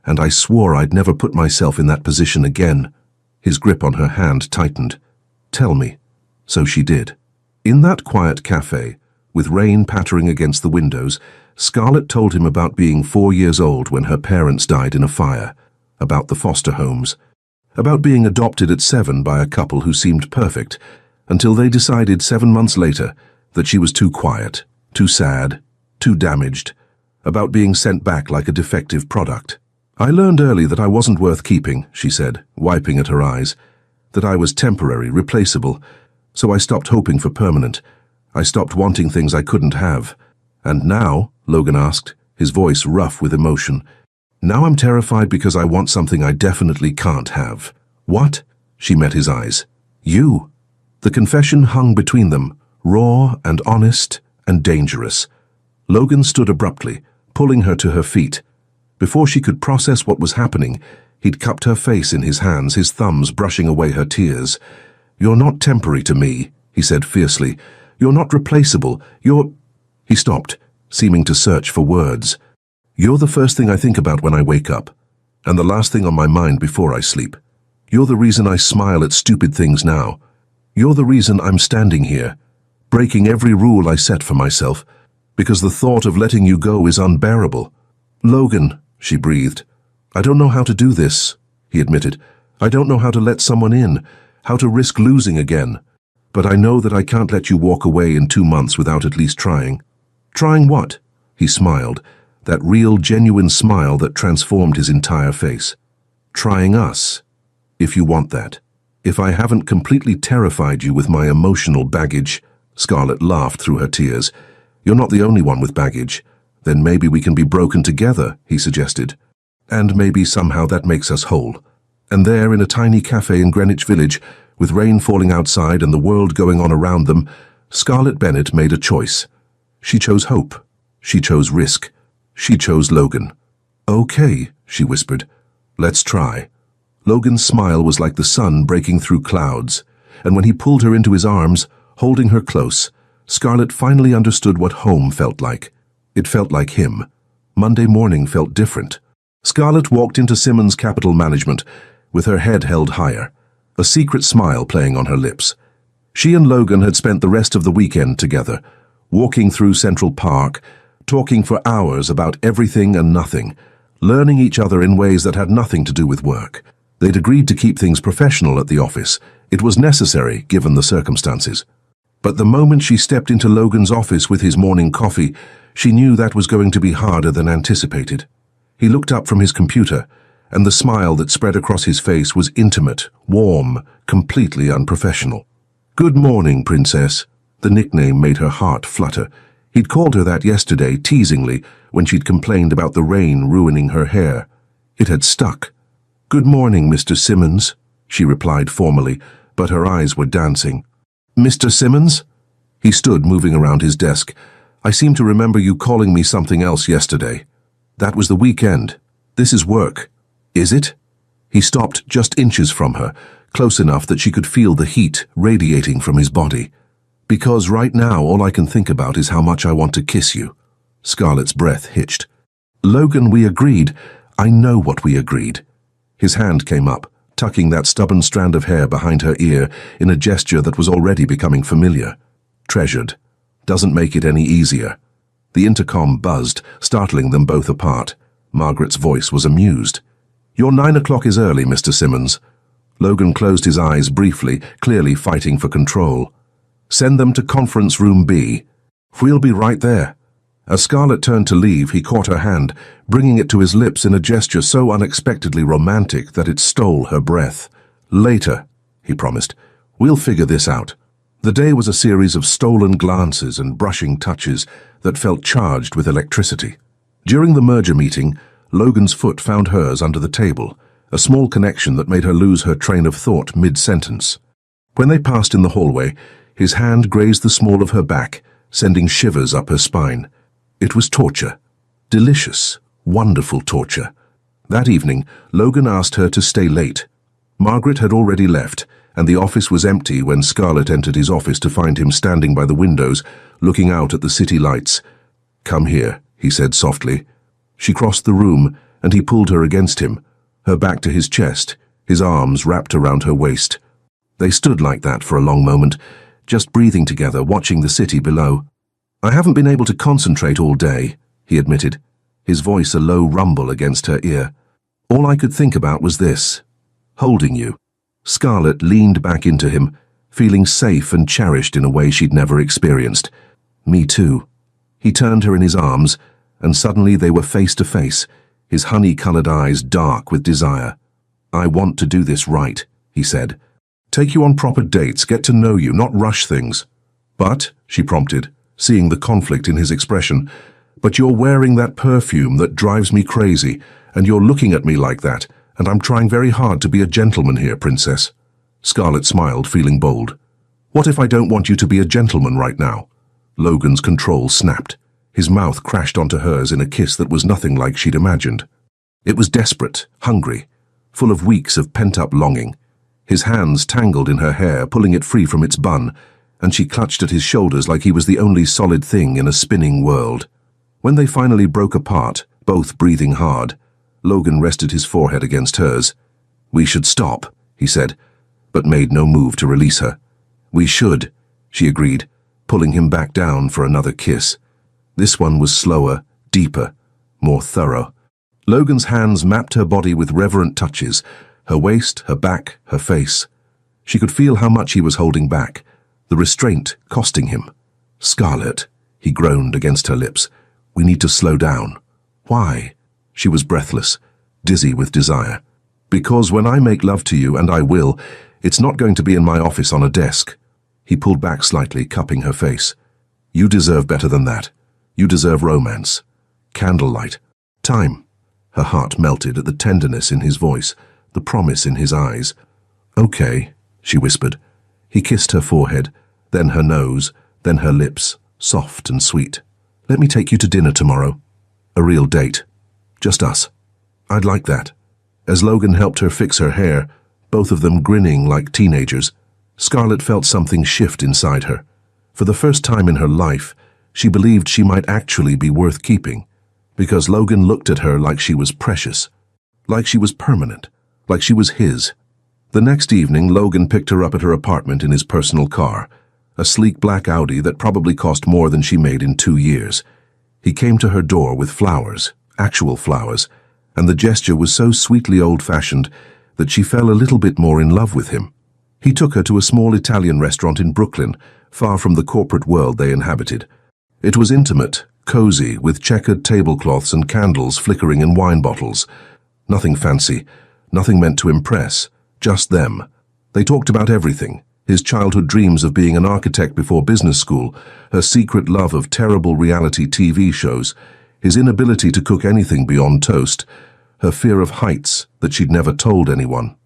And I swore I'd never put myself in that position again." His grip on her hand tightened. "Tell me." So she did. In that quiet cafe, with rain pattering against the windows, Scarlett told him about being 4 years old when her parents died in a fire, about the foster homes, about being adopted at 7 by a couple who seemed perfect, until they decided 7 months later that she was too quiet, too sad, too damaged, about being sent back like a defective product. "I learned early that I wasn't worth keeping," she said, wiping at her eyes, "that I was temporary, replaceable, so I stopped hoping for permanent. I stopped wanting things I couldn't have. And now," Logan asked, his voice rough with emotion, "now I'm terrified because I want something I definitely can't have." "What?" She met his eyes. "You." The confession hung between them, raw and honest and dangerous. Logan stood abruptly, pulling her to her feet. Before she could process what was happening, he'd cupped her face in his hands, his thumbs brushing away her tears. "You're not temporary to me," he said fiercely. "You're not replaceable. You're—" He stopped, seeming to search for words. "You're the first thing I think about when I wake up, and the last thing on my mind before I sleep. You're the reason I smile at stupid things now. You're the reason I'm standing here, breaking every rule I set for myself, because the thought of letting you go is unbearable." "Logan," she breathed. "I don't know how to do this," he admitted. "I don't know how to let someone in, how to risk losing again. But I know that I can't let you walk away in 2 months without at least trying." "Trying what?" He smiled, that real, genuine smile that transformed his entire face. "Trying us, if you want that. If I haven't completely terrified you with my emotional baggage." Scarlett laughed through her tears. "You're not the only one with baggage. Then maybe we can be broken together," he suggested. "And maybe somehow that makes us whole." And there, in a tiny cafe in Greenwich Village, with rain falling outside and the world going on around them, Scarlett Bennett made a choice. She chose hope. She chose risk. She chose Logan. "Okay," she whispered. "Let's try." Logan's smile was like the sun breaking through clouds, and when he pulled her into his arms, holding her close, Scarlett finally understood what home felt like. It felt like him. Monday morning felt different. Scarlett walked into Simmons Capital Management with her head held higher, a secret smile playing on her lips. She and Logan had spent the rest of the weekend together, walking through Central Park, talking for hours about everything and nothing, learning each other in ways that had nothing to do with work. They'd agreed to keep things professional at the office. It was necessary, given the circumstances. But the moment she stepped into Logan's office with his morning coffee, she knew that was going to be harder than anticipated. He looked up from his computer, and the smile that spread across his face was intimate, warm, completely unprofessional. "Good morning, Princess." The nickname made her heart flutter. He'd called her that yesterday, teasingly, when she'd complained about the rain ruining her hair. It had stuck. "Good morning, Mr. Simmons," she replied formally, but her eyes were dancing. "Mr. Simmons?" He stood, moving around his desk. "I seem to remember you calling me something else yesterday." "That was the weekend. This is work." "Is it?" He stopped just inches from her, close enough that she could feel the heat radiating from his body. "Because right now all I can think about is how much I want to kiss you." Scarlett's breath hitched. "Logan, we agreed. I know what we agreed." His hand came up, tucking that stubborn strand of hair behind her ear in a gesture that was already becoming familiar. "Treasured. Doesn't make it any easier." The intercom buzzed, startling them both apart. Margaret's voice was amused. "Your 9 o'clock is early, Mr. Simmons." Logan closed his eyes briefly, clearly fighting for control. "Send them to conference room B. We'll be right there." As Scarlett turned to leave, he caught her hand, bringing it to his lips in a gesture so unexpectedly romantic that it stole her breath. "Later," he promised. "We'll figure this out." The day was a series of stolen glances and brushing touches that felt charged with electricity. During the merger meeting, Logan's foot found hers under the table, a small connection that made her lose her train of thought mid-sentence. When they passed in the hallway, his hand grazed the small of her back, sending shivers up her spine. It was torture. Delicious, wonderful torture. That evening, Logan asked her to stay late. Margaret had already left, and the office was empty when Scarlett entered his office to find him standing by the windows, looking out at the city lights. "Come here," he said softly. She crossed the room, and he pulled her against him, her back to his chest, his arms wrapped around her waist. They stood like that for a long moment, just breathing together, watching the city below. "I haven't been able to concentrate all day," he admitted, his voice a low rumble against her ear. "All I could think about was this, holding you." Scarlett leaned back into him, feeling safe and cherished in a way she'd never experienced. "Me too." He turned her in his arms, and suddenly they were face to face, his honey-colored eyes dark with desire. "I want to do this right," he said. "Take you on proper dates, get to know you, not rush things." "But," she prompted, seeing the conflict in his expression, "but you're wearing that perfume that drives me crazy, and you're looking at me like that, and I'm trying very hard to be a gentleman here, Princess." Scarlett smiled, feeling bold. "What if I don't want you to be a gentleman right now?" Logan's control snapped. His mouth crashed onto hers in a kiss that was nothing like she'd imagined. It was desperate, hungry, full of weeks of pent-up longing. His hands tangled in her hair, pulling it free from its bun, and she clutched at his shoulders like he was the only solid thing in a spinning world. When they finally broke apart, both breathing hard, Logan rested his forehead against hers. "We should stop," he said, but made no move to release her. "We should," she agreed, pulling him back down for another kiss. This one was slower, deeper, more thorough. Logan's hands mapped her body with reverent touches, her waist, her back, her face. She could feel how much he was holding back, the restraint costing him. "Scarlett," he groaned against her lips, "we need to slow down." "Why?" She was breathless, dizzy with desire. "Because when I make love to you, and I will, it's not going to be in my office on a desk." He pulled back slightly, cupping her face. "You deserve better than that. You deserve romance. Candlelight. Time." Her heart melted at the tenderness in his voice, the promise in his eyes. "Okay," she whispered. He kissed her forehead, then her nose, then her lips, soft and sweet. Let me take you to dinner tomorrow. A real date. Just us. I'd like that. As Logan helped her fix her hair, both of them grinning like teenagers, Scarlett felt something shift inside her. For the first time in her life, she believed she might actually be worth keeping, because Logan looked at her like she was precious, like she was permanent, like she was his. The next evening, Logan picked her up at her apartment in his personal car, a sleek black Audi that probably cost more than she made in 2 years. He came to her door with flowers, actual flowers, and the gesture was so sweetly old-fashioned that she fell a little bit more in love with him. He took her to a small Italian restaurant in Brooklyn, far from the corporate world they inhabited. It was intimate, cozy, with checkered tablecloths and candles flickering in wine bottles. Nothing fancy, nothing meant to impress, just them. They talked about everything: his childhood dreams of being an architect before business school, her secret love of terrible reality TV shows, his inability to cook anything beyond toast, her fear of heights that she'd never told anyone.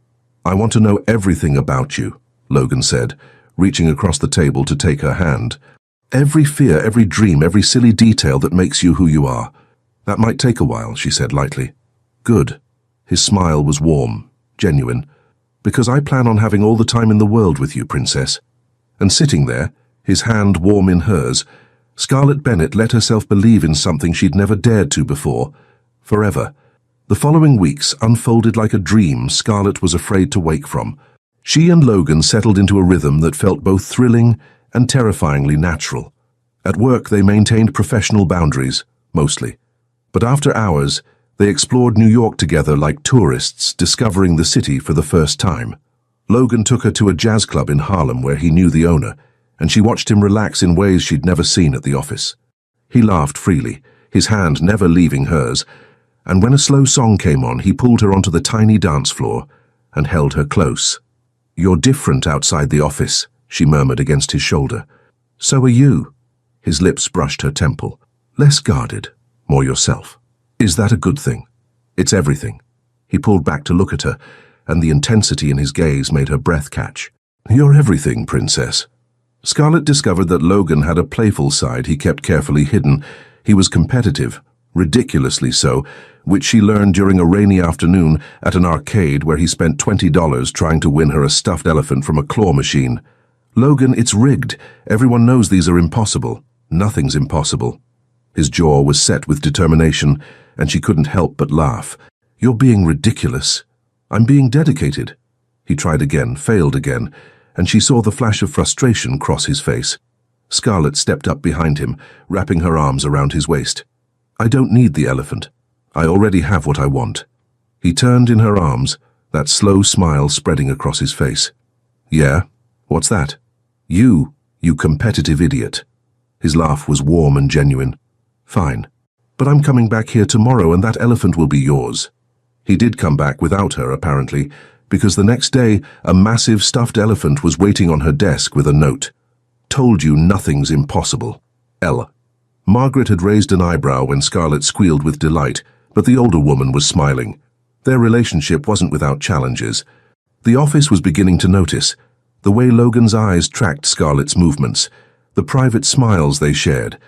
"I want to know everything about you," Logan said, reaching across the table to take her hand. "Every fear, every dream, every silly detail that makes you who you are." "That might take a while," she said lightly. "Good." His smile was warm, genuine. "Because I plan on having all the time in the world with you, Princess." And sitting there, his hand warm in hers, Scarlett Bennett let herself believe in something she'd never dared to before. Forever. The following weeks unfolded like a dream Scarlett was afraid to wake from. She and Logan settled into a rhythm that felt both thrilling and terrifyingly natural. At work, they maintained professional boundaries, mostly. But after hours, they explored New York together like tourists discovering the city for the first time. Logan took her to a jazz club in Harlem where he knew the owner, and she watched him relax in ways she'd never seen at the office. He laughed freely, his hand never leaving hers, and when a slow song came on, he pulled her onto the tiny dance floor and held her close. "You're different outside the office," she murmured against his shoulder. "So are you." His lips brushed her temple. "Less guarded, more yourself. Is that a good thing?" "It's everything." He pulled back to look at her, and the intensity in his gaze made her breath catch. "You're everything, Princess." Scarlett discovered that Logan had a playful side he kept carefully hidden. He was competitive, ridiculously so, which she learned during a rainy afternoon at an arcade where he spent $20 trying to win her a stuffed elephant from a claw machine. "Logan, it's rigged. Everyone knows these are impossible." "Nothing's impossible." His jaw was set with determination, and she couldn't help but laugh. "You're being ridiculous." "I'm being dedicated." He tried again, failed again, and she saw the flash of frustration cross his face. Scarlett stepped up behind him, wrapping her arms around his waist. "I don't need the elephant. I already have what I want." He turned in her arms, that slow smile spreading across his face. "Yeah? What's that?" You competitive idiot." His laugh was warm and genuine. "Fine. But I'm coming back here tomorrow and that elephant will be yours." He did come back without her, apparently, because the next day a massive stuffed elephant was waiting on her desk with a note. "Told you nothing's impossible. Ella." Margaret had raised an eyebrow when Scarlett squealed with delight, but the older woman was smiling. Their relationship wasn't without challenges. The office was beginning to notice the way Logan's eyes tracked Scarlett's movements, the private smiles they shared,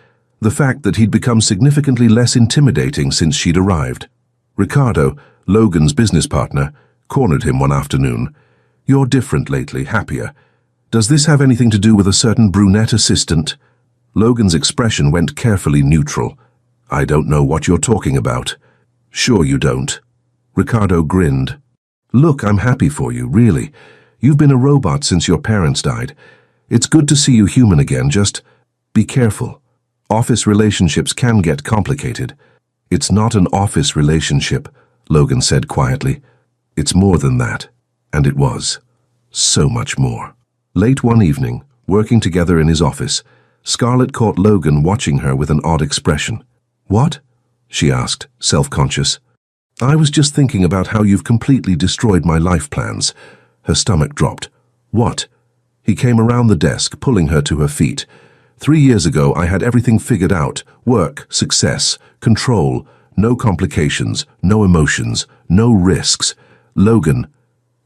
the fact that he'd become significantly less intimidating since she'd arrived. Ricardo, Logan's business partner, cornered him one afternoon. "You're different lately, happier. Does this have anything to do with a certain brunette assistant?" Logan's expression went carefully neutral. "I don't know what you're talking about." "Sure you don't." Ricardo grinned. "Look, I'm happy for you, really. You've been a robot since your parents died. It's good to see you human again, just be careful. Office relationships can get complicated." "It's not an office relationship," Logan said quietly. "It's more than that." And it was. So much more. Late one evening, working together in his office, Scarlett caught Logan watching her with an odd expression. "What?" she asked, self-conscious. "I was just thinking about how you've completely destroyed my life plans." Her stomach dropped. "What?" He came around the desk, pulling her to her feet. 3 years ago, I had everything figured out. Work, success, control, no complications, no emotions, no risks. Logan.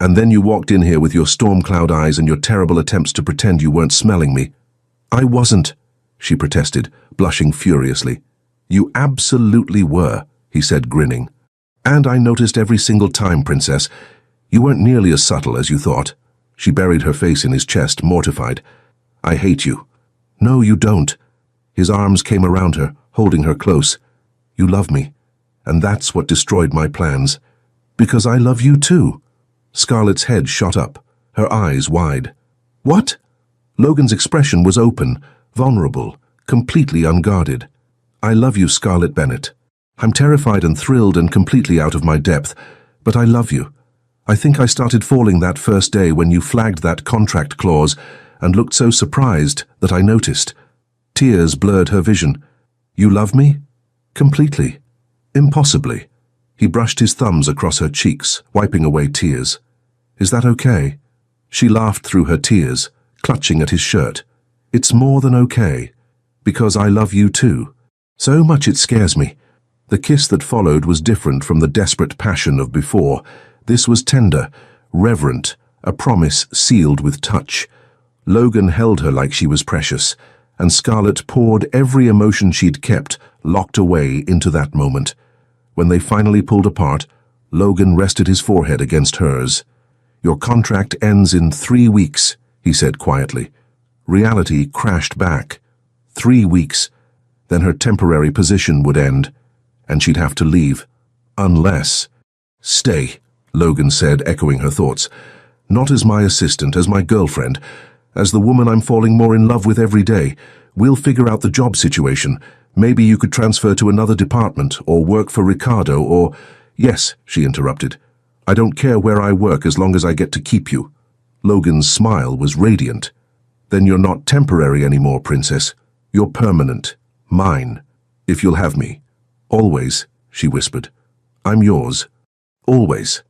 And then you walked in here with your storm cloud eyes and your terrible attempts to pretend you weren't smelling me. "I wasn't." she protested, blushing furiously. You absolutely were, he said, grinning. And I noticed every single time, Princess. You weren't nearly as subtle as you thought. She buried her face in his chest, mortified. I hate you. No, you don't. His arms came around her, holding her close. You love me, and that's what destroyed my plans. Because I love you too. Scarlett's head shot up, her eyes wide. What? Logan's expression was open, vulnerable, completely unguarded. I love you, Scarlett Bennett. I'm terrified and thrilled and completely out of my depth, but I love you. I think I started falling that first day when you flagged that contract clause and looked so surprised that I noticed. Tears blurred her vision. You love me? Completely. Impossibly. He brushed his thumbs across her cheeks, wiping away tears. Is that okay? She laughed through her tears, clutching at his shirt. It's more than okay, because I love you too. So much it scares me. The kiss that followed was different from the desperate passion of before. This was tender, reverent, a promise sealed with touch. Logan held her like she was precious, and Scarlett poured every emotion she'd kept, locked away, into that moment. When they finally pulled apart, Logan rested his forehead against hers. Your contract ends in 3 weeks, he said quietly. Reality crashed back. 3 weeks. Then her temporary position would end, and she'd have to leave. Unless... Stay, Logan said, echoing her thoughts. Not as my assistant, as my girlfriend, as the woman I'm falling more in love with every day. We'll figure out the job situation. Maybe you could transfer to another department, or work for Ricardo, or... Yes, she interrupted. I don't care where I work as long as I get to keep you. Logan's smile was radiant. Then you're not temporary anymore, Princess. You're permanent. Mine. If you'll have me. Always, she whispered. I'm yours. Always.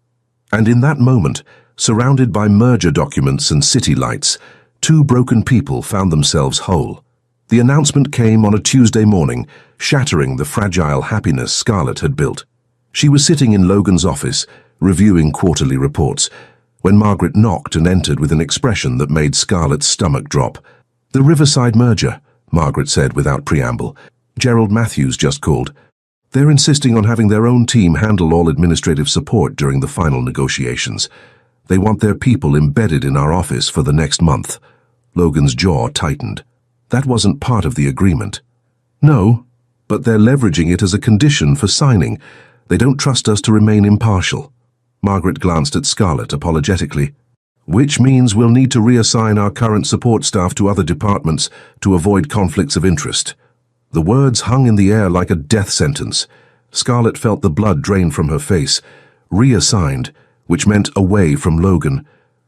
And in that moment, surrounded by merger documents and city lights, 2 broken people found themselves whole. The announcement came on a Tuesday morning, shattering the fragile happiness Scarlett had built. She was sitting in Logan's office, reviewing quarterly reports, when Margaret knocked and entered with an expression that made Scarlett's stomach drop. The Riverside merger, Margaret said without preamble. Gerald Matthews just called. They're insisting on having their own team handle all administrative support during the final negotiations. They want their people embedded in our office for the next month. Logan's jaw tightened. That wasn't part of the agreement. No, but they're leveraging it as a condition for signing. They don't trust us to remain impartial. Margaret glanced at Scarlett apologetically. Which means we'll need to reassign our current support staff to other departments to avoid conflicts of interest. The words hung in the air like a death sentence. Scarlett felt the blood drain from her face. Reassigned, which meant away from Logan,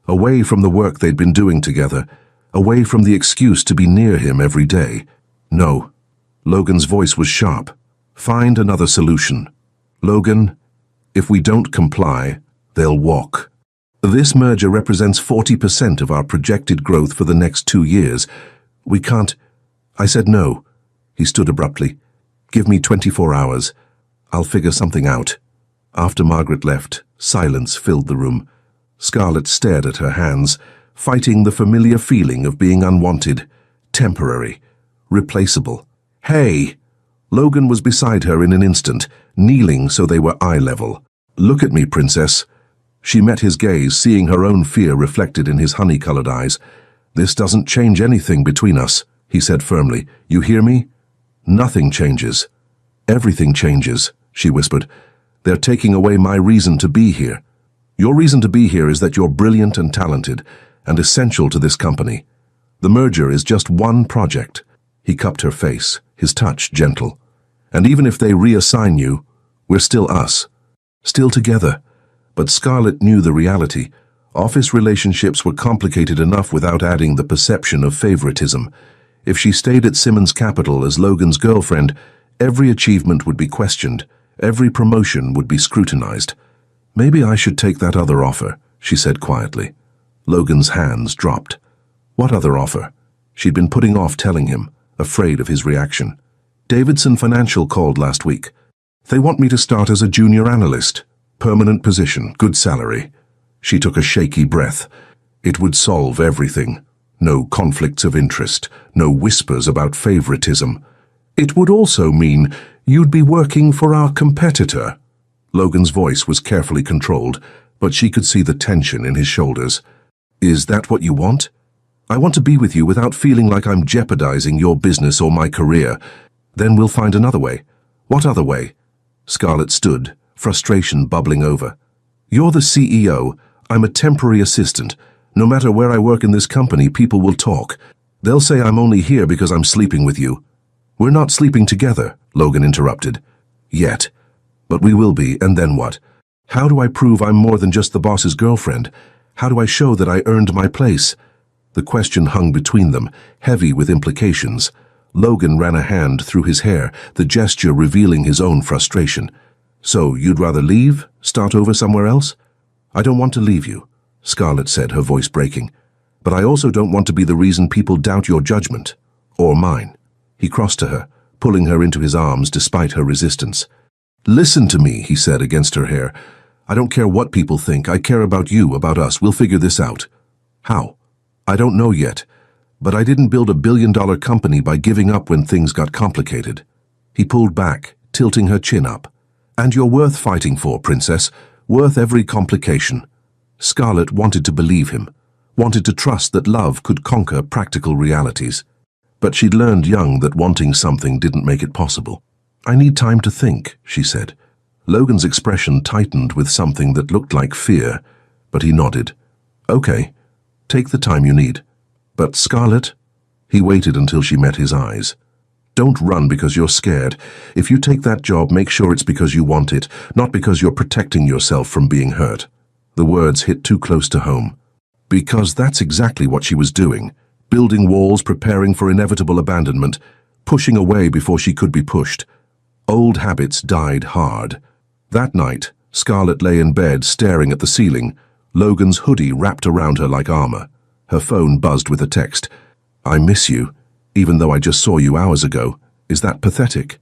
away from the work they'd been doing together, away from the excuse to be near him every day. No. Logan's voice was sharp. Find another solution. Logan, if we don't comply, they'll walk. This merger represents 40% of our projected growth for the next 2 years. We can't... I said no. He stood abruptly. Give me 24 hours. I'll figure something out. After Margaret left, silence filled the room. Scarlett stared at her hands, fighting the familiar feeling of being unwanted, temporary, replaceable. Hey! Logan was beside her in an instant, kneeling so they were eye level. Look at me, Princess. She met his gaze, seeing her own fear reflected in his honey-colored eyes. This doesn't change anything between us, he said firmly. You hear me? Nothing changes. Everything changes, she whispered. They're taking away my reason to be here. Your reason to be here is that you're brilliant and talented, and essential to this company. The merger is just one project. He cupped her face, his touch gentle. And even if they reassign you, we're still us. Still together. But Scarlett knew the reality. Office relationships were complicated enough without adding the perception of favoritism. If she stayed at Simmons Capital as Logan's girlfriend, every achievement would be questioned, every promotion would be scrutinized. Maybe I should take that other offer, she said quietly. Logan's hands dropped. What other offer? She'd been putting off telling him, afraid of his reaction. Davidson Financial called last week. They want me to start as a junior analyst. Permanent position, good salary. She took a shaky breath. It would solve everything. No conflicts of interest, no whispers about favoritism. It would also mean you'd be working for our competitor. Logan's voice was carefully controlled, but she could see the tension in his shoulders. Is that what you want? I want to be with you without feeling like I'm jeopardizing your business or my career. Then we'll find another way. What other way? Scarlett stood, frustration bubbling over. You're the CEO. I'm a temporary assistant. No matter where I work in this company, people will talk. They'll say I'm only here because I'm sleeping with you. We're not sleeping together, Logan interrupted. Yet. But we will be, and then what? How do I prove I'm more than just the boss's girlfriend? How do I show that I earned my place? The question hung between them, heavy with implications. Logan ran a hand through his hair, the gesture revealing his own frustration. So, you'd rather leave? Start over somewhere else? I don't want to leave you, Scarlett said, her voice breaking. But I also don't want to be the reason people doubt your judgment. Or mine. He crossed to her, pulling her into his arms despite her resistance. Listen to me, he said against her hair. I don't care what people think. I care about you, about us. We'll figure this out. How? I don't know yet. But I didn't build $1 billion company by giving up when things got complicated. He pulled back, tilting her chin up. And you're worth fighting for, Princess. Worth every complication. Scarlett wanted to believe him, wanted to trust that love could conquer practical realities. But she'd learned young that wanting something didn't make it possible. I need time to think, she said. Logan's expression tightened with something that looked like fear, but he nodded. Okay, take the time you need. But Scarlett? He waited until she met his eyes. Don't run because you're scared. If you take that job, make sure it's because you want it, not because you're protecting yourself from being hurt. The words hit too close to home. Because that's exactly what she was doing. Building walls, preparing for inevitable abandonment, pushing away before she could be pushed. Old habits died hard. That night, Scarlett lay in bed staring at the ceiling, Logan's hoodie wrapped around her like armor. Her phone buzzed with a text. I miss you, even though I just saw you hours ago. Is that pathetic?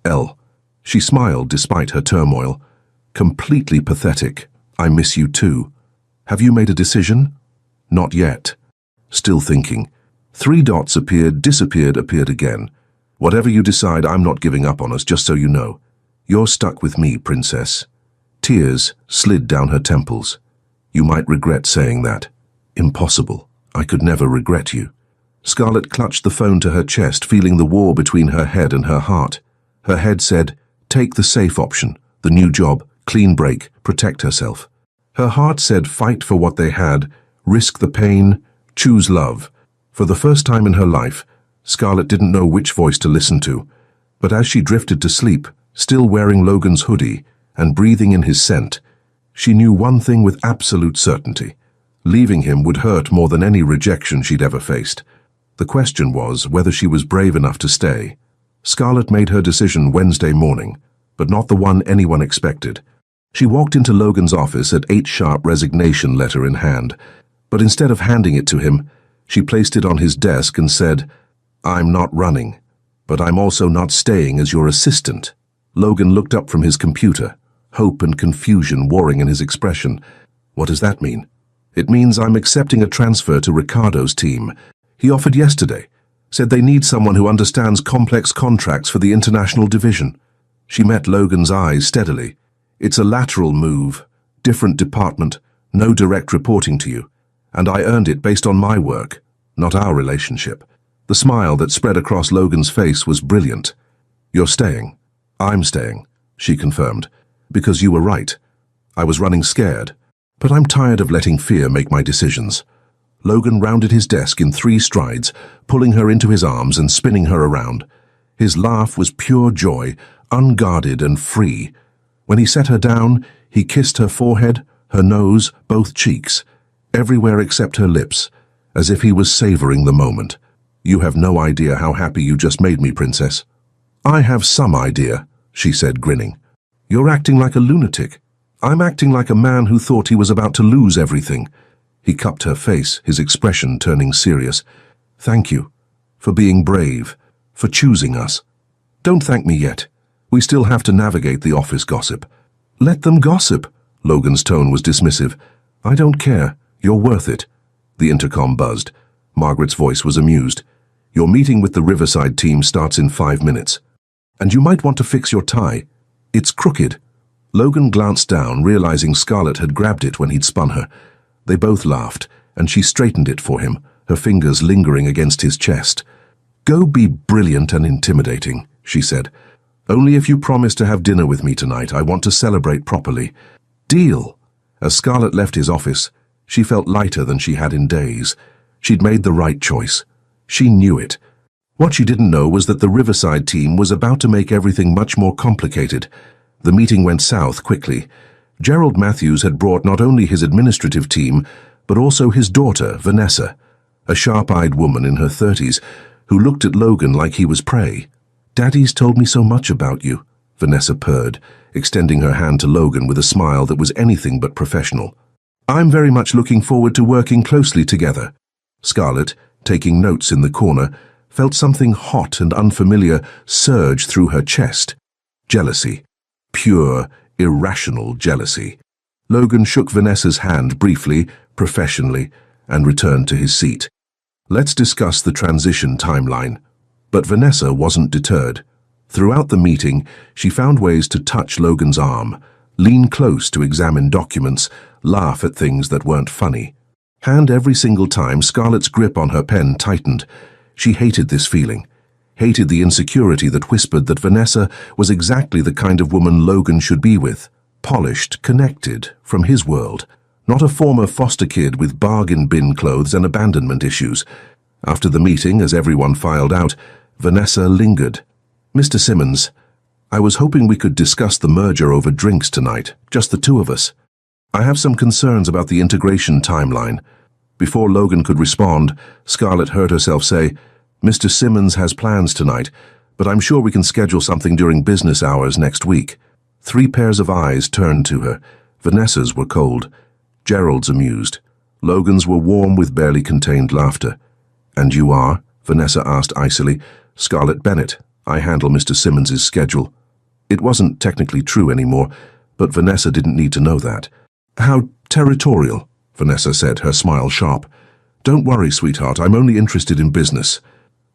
L. She smiled despite her turmoil. Completely pathetic. I miss you too. Have you made a decision? Not yet. Still thinking. 3 dots appeared, disappeared, appeared again. Whatever you decide, I'm not giving up on us, just so you know. You're stuck with me, Princess. Tears slid down her temples. You might regret saying that. Impossible. I could never regret you. Scarlett clutched the phone to her chest, feeling the war between her head and her heart. Her head said, take the safe option, the new job, clean break, protect herself. Her heart said, fight for what they had, risk the pain, choose love. For the first time in her life, Scarlett didn't know which voice to listen to, but as she drifted to sleep, still wearing Logan's hoodie and breathing in his scent, she knew one thing with absolute certainty. Leaving him would hurt more than any rejection she'd ever faced. The question was whether she was brave enough to stay. Scarlett made her decision Wednesday morning, but not the one anyone expected. She walked into Logan's office at 8 sharp, resignation letter in hand, but instead of handing it to him, she placed it on his desk and said, I'm not running, but I'm also not staying as your assistant. Logan looked up from his computer, hope and confusion warring in his expression. What does that mean? It means I'm accepting a transfer to Ricardo's team. He offered yesterday, said they need someone who understands complex contracts for the international division. She met Logan's eyes steadily. It's a lateral move, different department, no direct reporting to you. And I earned it based on my work, not our relationship. The smile that spread across Logan's face was brilliant. You're staying. I'm staying, she confirmed, because you were right. I was running scared, but I'm tired of letting fear make my decisions. Logan rounded his desk in 3 strides, pulling her into his arms and spinning her around. His laugh was pure joy, unguarded and free. When he set her down, he kissed her forehead, her nose, both cheeks, everywhere except her lips, as if he was savoring the moment. You have no idea how happy you just made me, Princess. I have some idea, she said, grinning. You're acting like a lunatic. I'm acting like a man who thought he was about to lose everything. He cupped her face, his expression turning serious. Thank you. For being brave. For choosing us. Don't thank me yet. We still have to navigate the office gossip. Let them gossip. Logan's tone was dismissive. I don't care. You're worth it. The intercom buzzed. Margaret's voice was amused. Your meeting with the Riverside team starts in 5 minutes. And you might want to fix your tie. It's crooked. Logan glanced down, realizing Scarlett had grabbed it when he'd spun her. They both laughed, and she straightened it for him, her fingers lingering against his chest. Go be brilliant and intimidating, she said. Only if you promise to have dinner with me tonight. I want to celebrate properly. Deal. As Scarlett left his office, she felt lighter than she had in days. She'd made the right choice. She knew it. What she didn't know was that the Riverside team was about to make everything much more complicated. The meeting went south quickly. Gerald Matthews had brought not only his administrative team, but also his daughter, Vanessa, a sharp-eyed woman in her 30s, who looked at Logan like he was prey. Daddy's told me so much about you, Vanessa purred, extending her hand to Logan with a smile that was anything but professional. I'm very much looking forward to working closely together. Scarlett, taking notes in the corner, felt something hot and unfamiliar surge through her chest. Jealousy. Pure, irrational jealousy. Logan shook Vanessa's hand briefly, professionally, and returned to his seat. Let's discuss the transition timeline. But Vanessa wasn't deterred. Throughout the meeting, she found ways to touch Logan's arm, lean close to examine documents, laugh at things that weren't funny. And every single time, Scarlett's grip on her pen tightened. She hated this feeling. Hated the insecurity that whispered that Vanessa was exactly the kind of woman Logan should be with. Polished, connected, from his world. Not a former foster kid with bargain bin clothes and abandonment issues. After the meeting, as everyone filed out, Vanessa lingered. Mr. Simmons, I was hoping we could discuss the merger over drinks tonight, just the two of us. I have some concerns about the integration timeline. Before Logan could respond, Scarlett heard herself say, Mr. Simmons has plans tonight, but I'm sure we can schedule something during business hours next week. 3 pairs of eyes turned to her. Vanessa's were cold. Gerald's amused. Logan's were warm with barely contained laughter. And you are? Vanessa asked icily. Scarlett Bennett. I handle Mr. Simmons's schedule. It wasn't technically true anymore, but Vanessa didn't need to know that. How territorial, Vanessa said, her smile sharp. Don't worry, sweetheart, I'm only interested in business.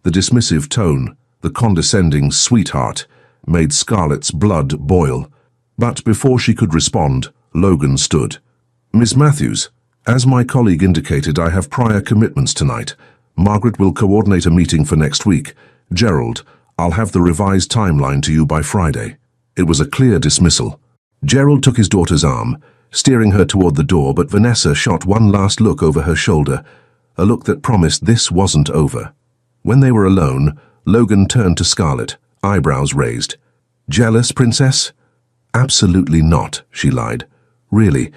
The dismissive tone, the condescending sweetheart, made Scarlett's blood boil. But before she could respond, Logan stood. Miss Matthews, as my colleague indicated, I have prior commitments tonight. Margaret will coordinate a meeting for next week. Gerald, I'll have the revised timeline to you by Friday. It was a clear dismissal. Gerald took his daughter's arm, steering her toward the door, but Vanessa shot one last look over her shoulder, a look that promised this wasn't over. When they were alone, Logan turned to Scarlett, eyebrows raised. Jealous, princess? Absolutely not, she lied. Really,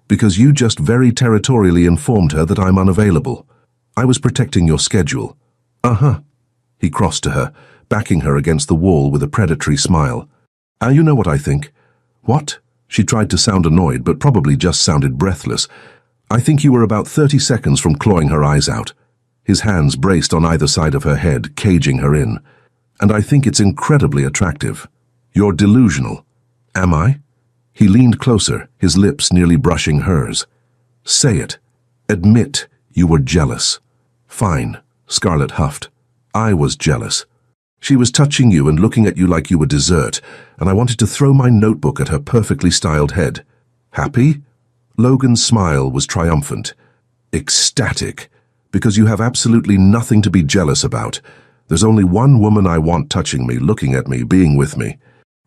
because you just very territorially informed her that I'm unavailable. I was protecting your schedule. Uh-huh. He crossed to her, backing her against the wall with a predatory smile. You know what I think? What? She tried to sound annoyed, but probably just sounded breathless. I think you were about 30 seconds from clawing her eyes out. His hands braced on either side of her head, caging her in. And I think it's incredibly attractive. You're delusional. Am I? He leaned closer, his lips nearly brushing hers. Say it. Admit you were jealous. Fine, Scarlett huffed. I was jealous. She was touching you and looking at you like you were dessert, and I wanted to throw my notebook at her perfectly styled head. Happy? Logan's smile was triumphant. Ecstatic. Because you have absolutely nothing to be jealous about. There's only one woman I want touching me, looking at me, being with me.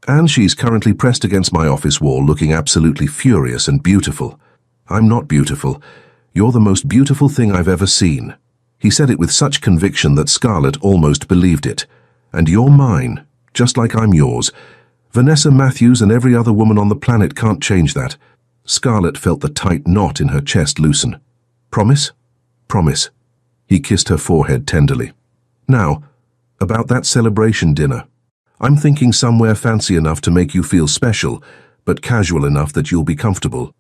And she's currently pressed against my office wall, looking absolutely furious and beautiful. I'm not beautiful. You're the most beautiful thing I've ever seen. He said it with such conviction that Scarlett almost believed it. And you're mine, just like I'm yours. Vanessa Matthews and every other woman on the planet can't change that. Scarlett felt the tight knot in her chest loosen. Promise? Promise. He kissed her forehead tenderly. Now, about that celebration dinner. I'm thinking somewhere fancy enough to make you feel special, but casual enough that you'll be comfortable.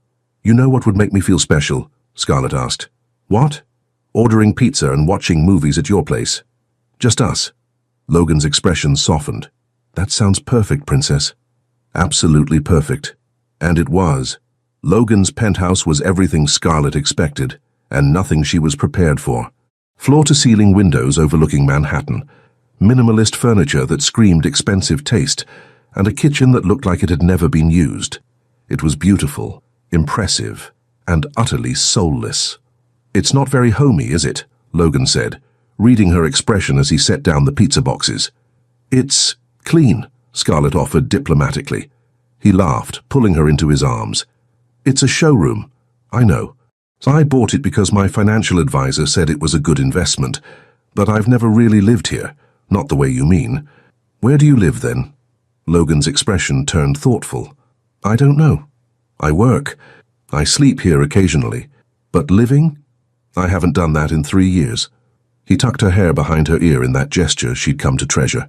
You know what would make me feel special? Scarlett asked. What? Ordering pizza and watching movies at your place. Just us. Logan's expression softened. That sounds perfect, princess. Absolutely perfect. And it was. Logan's penthouse was everything Scarlett expected, and nothing she was prepared for. Floor-to-ceiling windows overlooking Manhattan, minimalist furniture that screamed expensive taste, and a kitchen that looked like it had never been used. It was beautiful, impressive, and utterly soulless. "It's not very homey, is it?" Logan said, reading her expression as he set down the pizza boxes. "It's clean," Scarlett offered diplomatically. He laughed, pulling her into his arms. "It's a showroom. I know. I bought it because my financial advisor said it was a good investment, but I've never really lived here, not the way you mean. Where do you live then?" Logan's expression turned thoughtful. "I don't know. I work. I sleep here occasionally. But living? I haven't done that in 3 years." He tucked her hair behind her ear in that gesture she'd come to treasure.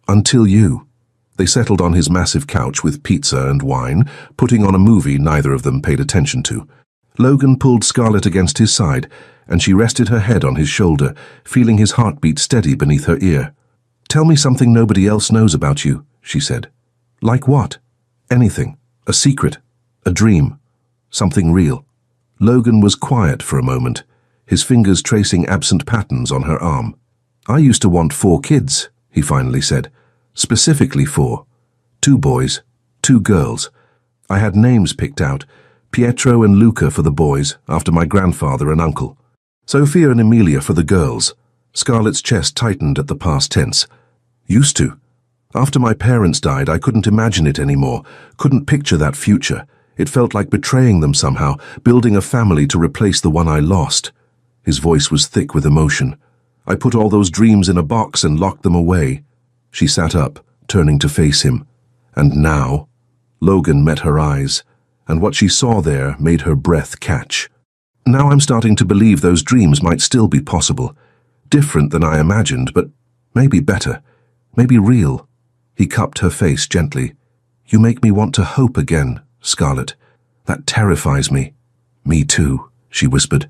"Until you." They settled on his massive couch with pizza and wine, putting on a movie neither of them paid attention to. Logan pulled Scarlett against his side, and she rested her head on his shoulder, feeling his heartbeat steady beneath her ear. "Tell me something nobody else knows about you," she said. "Like what?" "Anything. A secret. A dream. Something real." Logan was quiet for a moment, his fingers tracing absent patterns on her arm. "I used to want 4 kids," he finally said. "Specifically 4. 2 boys, 2 girls. I had names picked out, Pietro and Luca for the boys, after my grandfather and uncle. Sophia and Emilia for the girls." Scarlett's chest tightened at the past tense. "Used to. After my parents died, I couldn't imagine it anymore, couldn't picture that future. It felt like betraying them somehow, building a family to replace the one I lost." His voice was thick with emotion. "I put all those dreams in a box and locked them away." She sat up, turning to face him. "And now?" Logan met her eyes, and what she saw there made her breath catch. "Now I'm starting to believe those dreams might still be possible. Different than I imagined, but maybe better. Maybe real." He cupped her face gently. "You make me want to hope again, Scarlett. That terrifies me." "Me too," she whispered.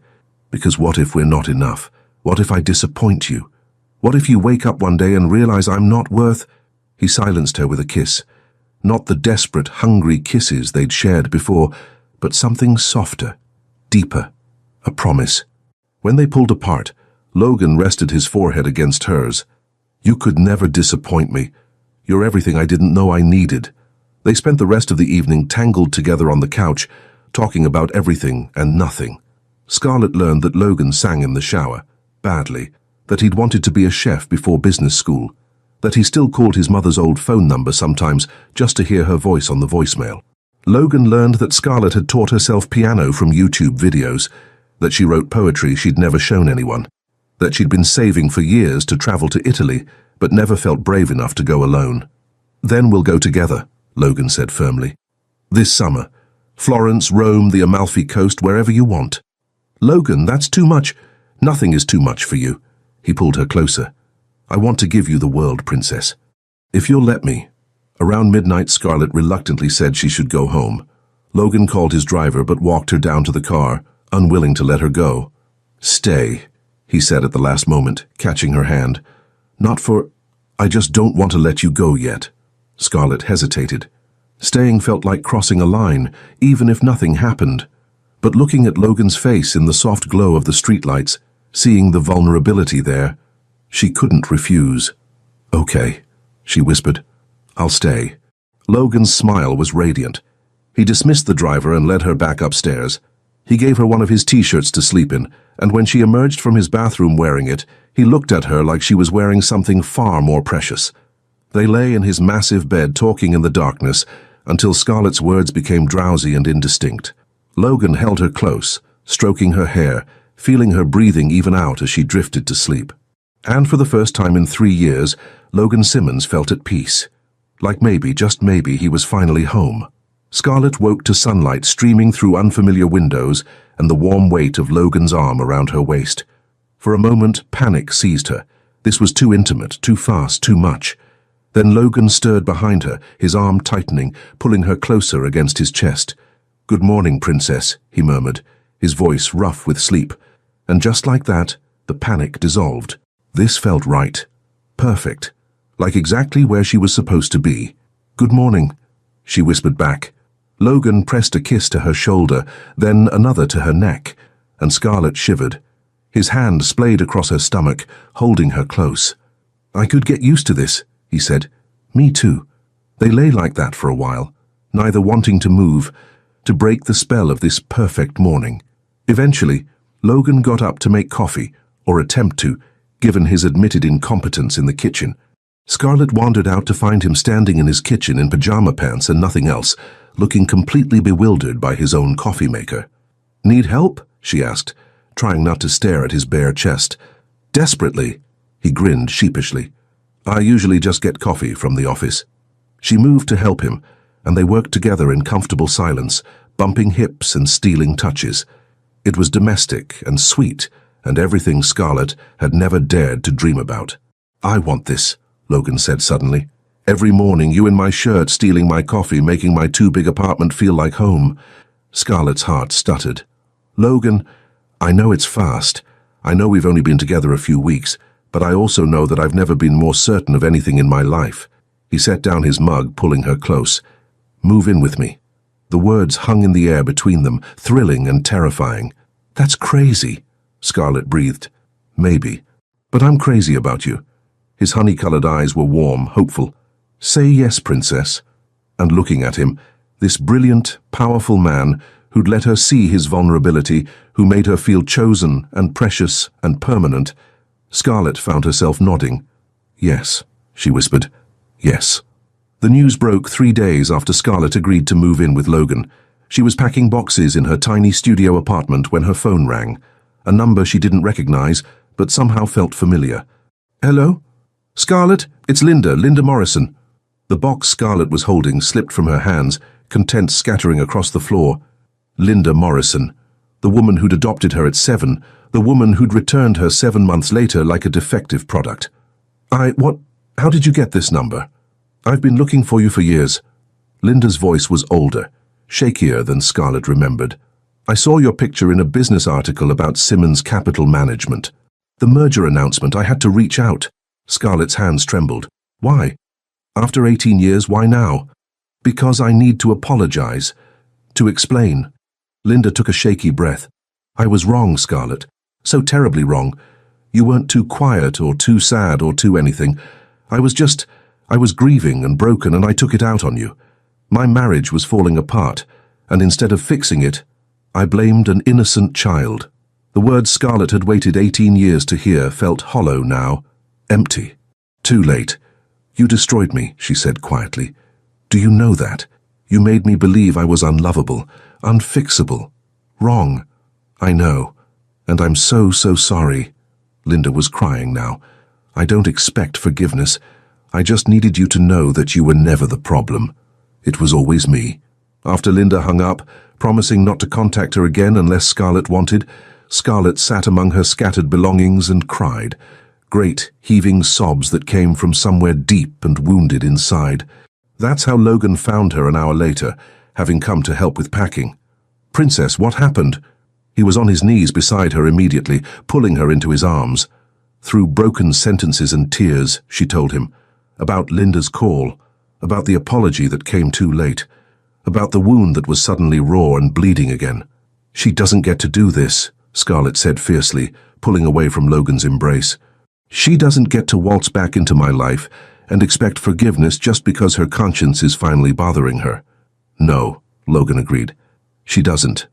"Because what if we're not enough? What if I disappoint you? What if you wake up one day and realize I'm not worth—" He silenced her with a kiss. Not the desperate, hungry kisses they'd shared before, but something softer, deeper, a promise. When they pulled apart, Logan rested his forehead against hers. "You could never disappoint me. You're everything I didn't know I needed." They spent the rest of the evening tangled together on the couch, talking about everything and nothing. Scarlett learned that Logan sang in the shower, badly, that he'd wanted to be a chef before business school, that he still called his mother's old phone number sometimes just to hear her voice on the voicemail. Logan learned that Scarlett had taught herself piano from YouTube videos, that she wrote poetry she'd never shown anyone, that she'd been saving for years to travel to Italy, but never felt brave enough to go alone. "Then we'll go together," Logan said firmly. "This summer. Florence, Rome, the Amalfi Coast, wherever you want." "Logan, that's too much." "Nothing is too much for you." He pulled her closer. "I want to give you the world, Princess. If you'll let me." Around midnight, Scarlett reluctantly said she should go home. Logan called his driver but walked her down to the car, unwilling to let her go. "Stay," he said at the last moment, catching her hand. "Not for— I just don't want to let you go yet." Scarlett hesitated. Staying felt like crossing a line, even if nothing happened. But looking at Logan's face in the soft glow of the streetlights, seeing the vulnerability there, she couldn't refuse. "Okay," she whispered. "I'll stay." Logan's smile was radiant. He dismissed the driver and led her back upstairs. He gave her one of his t-shirts to sleep in, and when she emerged from his bathroom wearing it, he looked at her like she was wearing something far more precious. They lay in his massive bed talking in the darkness until Scarlett's words became drowsy and indistinct. Logan held her close, stroking her hair, feeling her breathing even out as she drifted to sleep. And for the first time in 3 years, Logan Simmons felt at peace. Like maybe, just maybe, he was finally home. Scarlett woke to sunlight streaming through unfamiliar windows and the warm weight of Logan's arm around her waist. For a moment, panic seized her. This was too intimate, too fast, too much. Then Logan stirred behind her, his arm tightening, pulling her closer against his chest. "Good morning, Princess," he murmured, his voice rough with sleep. And just like that, the panic dissolved. This felt right. Perfect. Like exactly where she was supposed to be. "Good morning," she whispered back. Logan pressed a kiss to her shoulder, then another to her neck, and Scarlett shivered. His hand splayed across her stomach, holding her close. "I could get used to this," he said. "Me too." They lay like that for a while, neither wanting to move, to break the spell of this perfect morning. Eventually, Logan got up to make coffee, or attempt to, given his admitted incompetence in the kitchen. Scarlett wandered out to find him standing in his kitchen in pajama pants and nothing else, looking completely bewildered by his own coffee maker. "Need help?" she asked, trying not to stare at his bare chest. "Desperately." He grinned sheepishly. "I usually just get coffee from the office." She moved to help him, and they worked together in comfortable silence, bumping hips and stealing touches. It was domestic and sweet, and everything Scarlett had never dared to dream about. "I want this," Logan said suddenly. "Every morning you in my shirt stealing my coffee, making my too-big apartment feel like home." Scarlett's heart stuttered. "Logan, I know it's fast. I know we've only been together a few weeks, but I also know that I've never been more certain of anything in my life." He set down his mug, pulling her close. "Move in with me." The words hung in the air between them, thrilling and terrifying. "That's crazy," Scarlett breathed. "Maybe. But I'm crazy about you." His honey-colored eyes were warm, hopeful. "Say yes, princess." And looking at him, this brilliant, powerful man who'd let her see his vulnerability, who made her feel chosen and precious and permanent, Scarlett found herself nodding. "Yes," she whispered. "Yes." The news broke 3 days after Scarlett agreed to move in with Logan. She was packing boxes in her tiny studio apartment when her phone rang. A number she didn't recognize, but somehow felt familiar. "Hello? Scarlett, it's Linda Morrison." The box Scarlett was holding slipped from her hands, contents scattering across the floor. Linda Morrison. The woman who'd adopted her at 7, the woman who'd returned her 7 months later like a defective product. How did you get this number?" "I've been looking for you for years." Linda's voice was older, shakier than Scarlett remembered. "I saw your picture in a business article about Simmons Capital Management. The merger announcement, I had to reach out." Scarlett's hands trembled. "Why? After 18 years, why now?" "Because I need to apologize. To explain." Linda took a shaky breath. "I was wrong, Scarlett. So terribly wrong. You weren't too quiet or too sad or too anything. I was grieving and broken, and I took it out on you. My marriage was falling apart, and instead of fixing it, I blamed an innocent child." The words Scarlett had waited 18 years to hear felt hollow now, empty. "Too late. You destroyed me," she said quietly. "Do you know that? You made me believe I was unlovable, unfixable, wrong. I know, and I'm so sorry." Linda was crying now. "I don't expect forgiveness. I just needed you to know that you were never the problem. It was always me." After Linda hung up, promising not to contact her again unless Scarlett wanted, Scarlett sat among her scattered belongings and cried. Great, heaving sobs that came from somewhere deep and wounded inside. That's how Logan found her an hour later, having come to help with packing. "Princess, what happened?" He was on his knees beside her immediately, pulling her into his arms. Through broken sentences and tears, she told him. About Linda's call, about the apology that came too late, about the wound that was suddenly raw and bleeding again. "She doesn't get to do this," Scarlett said fiercely, pulling away from Logan's embrace. "She doesn't get to waltz back into my life and expect forgiveness just because her conscience is finally bothering her." "No," Logan agreed. "She doesn't.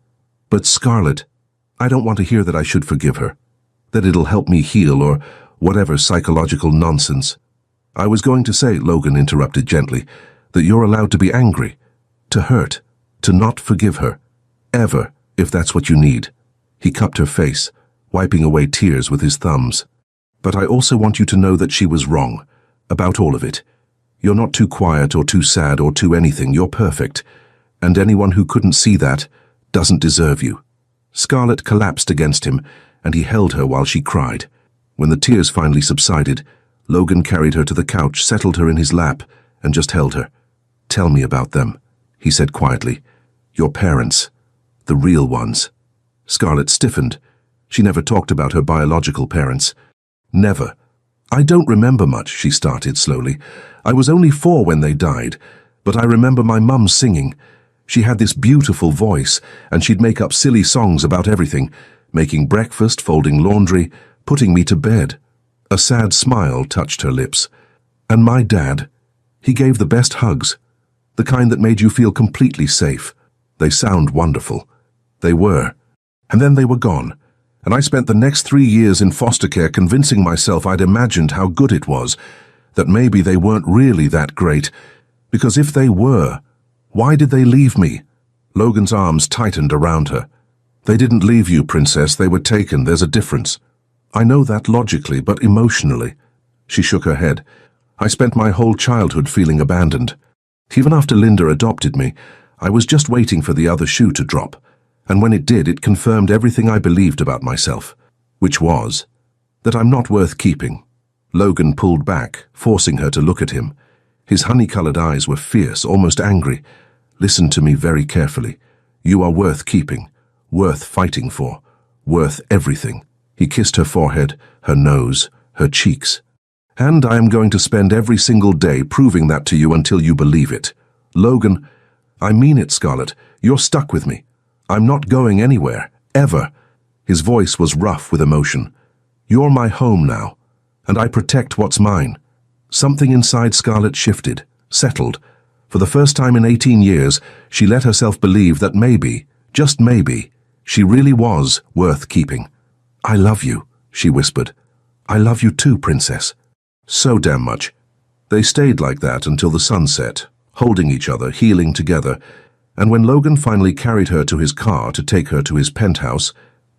But Scarlett, I don't want to hear that I should forgive her, that it'll help me heal or whatever psychological nonsense." "I was going to say," Logan interrupted gently, "that you're allowed to be angry, to hurt, to not forgive her. Ever, if that's what you need." He cupped her face, wiping away tears with his thumbs. "But I also want you to know that she was wrong, about all of it. You're not too quiet or too sad or too anything. You're perfect. And anyone who couldn't see that doesn't deserve you." Scarlett collapsed against him, and he held her while she cried. When the tears finally subsided, Logan carried her to the couch, settled her in his lap, and just held her. "Tell me about them," he said quietly. "Your parents. The real ones." Scarlett stiffened. She never talked about her biological parents. Never. "I don't remember much," she started slowly. "I was only 4 when they died, but I remember my mum singing. She had this beautiful voice, and she'd make up silly songs about everything, making breakfast, folding laundry, putting me to bed. A sad smile touched her lips. And my dad, he gave the best hugs, the kind that made you feel completely safe. They sound wonderful. They were. And then they were gone. And I spent the next 3 years in foster care convincing myself I'd imagined how good it was, that maybe they weren't really that great. Because if they were, why did they leave me? Logan's arms tightened around her. They didn't leave you, Princess. They were taken. There's a difference. I know that logically, but emotionally. She shook her head. I spent my whole childhood feeling abandoned. Even after Linda adopted me, I was just waiting for the other shoe to drop. And when it did, it confirmed everything I believed about myself, which was that I'm not worth keeping. Logan pulled back, forcing her to look at him. His honey-colored eyes were fierce, almost angry. Listen to me very carefully. You are worth keeping, worth fighting for, worth everything. He kissed her forehead, her nose, her cheeks. And I am going to spend every single day proving that to you until you believe it. Logan, I mean it, Scarlett. You're stuck with me. I'm not going anywhere, ever. His voice was rough with emotion. You're my home now, and I protect what's mine. Something inside Scarlett shifted, settled. For the first time in 18 years, she let herself believe that maybe, just maybe, she really was worth keeping. I love you, she whispered. I love you too, Princess. So damn much. They stayed like that until the sun set, holding each other, healing together, and when Logan finally carried her to his car to take her to his penthouse,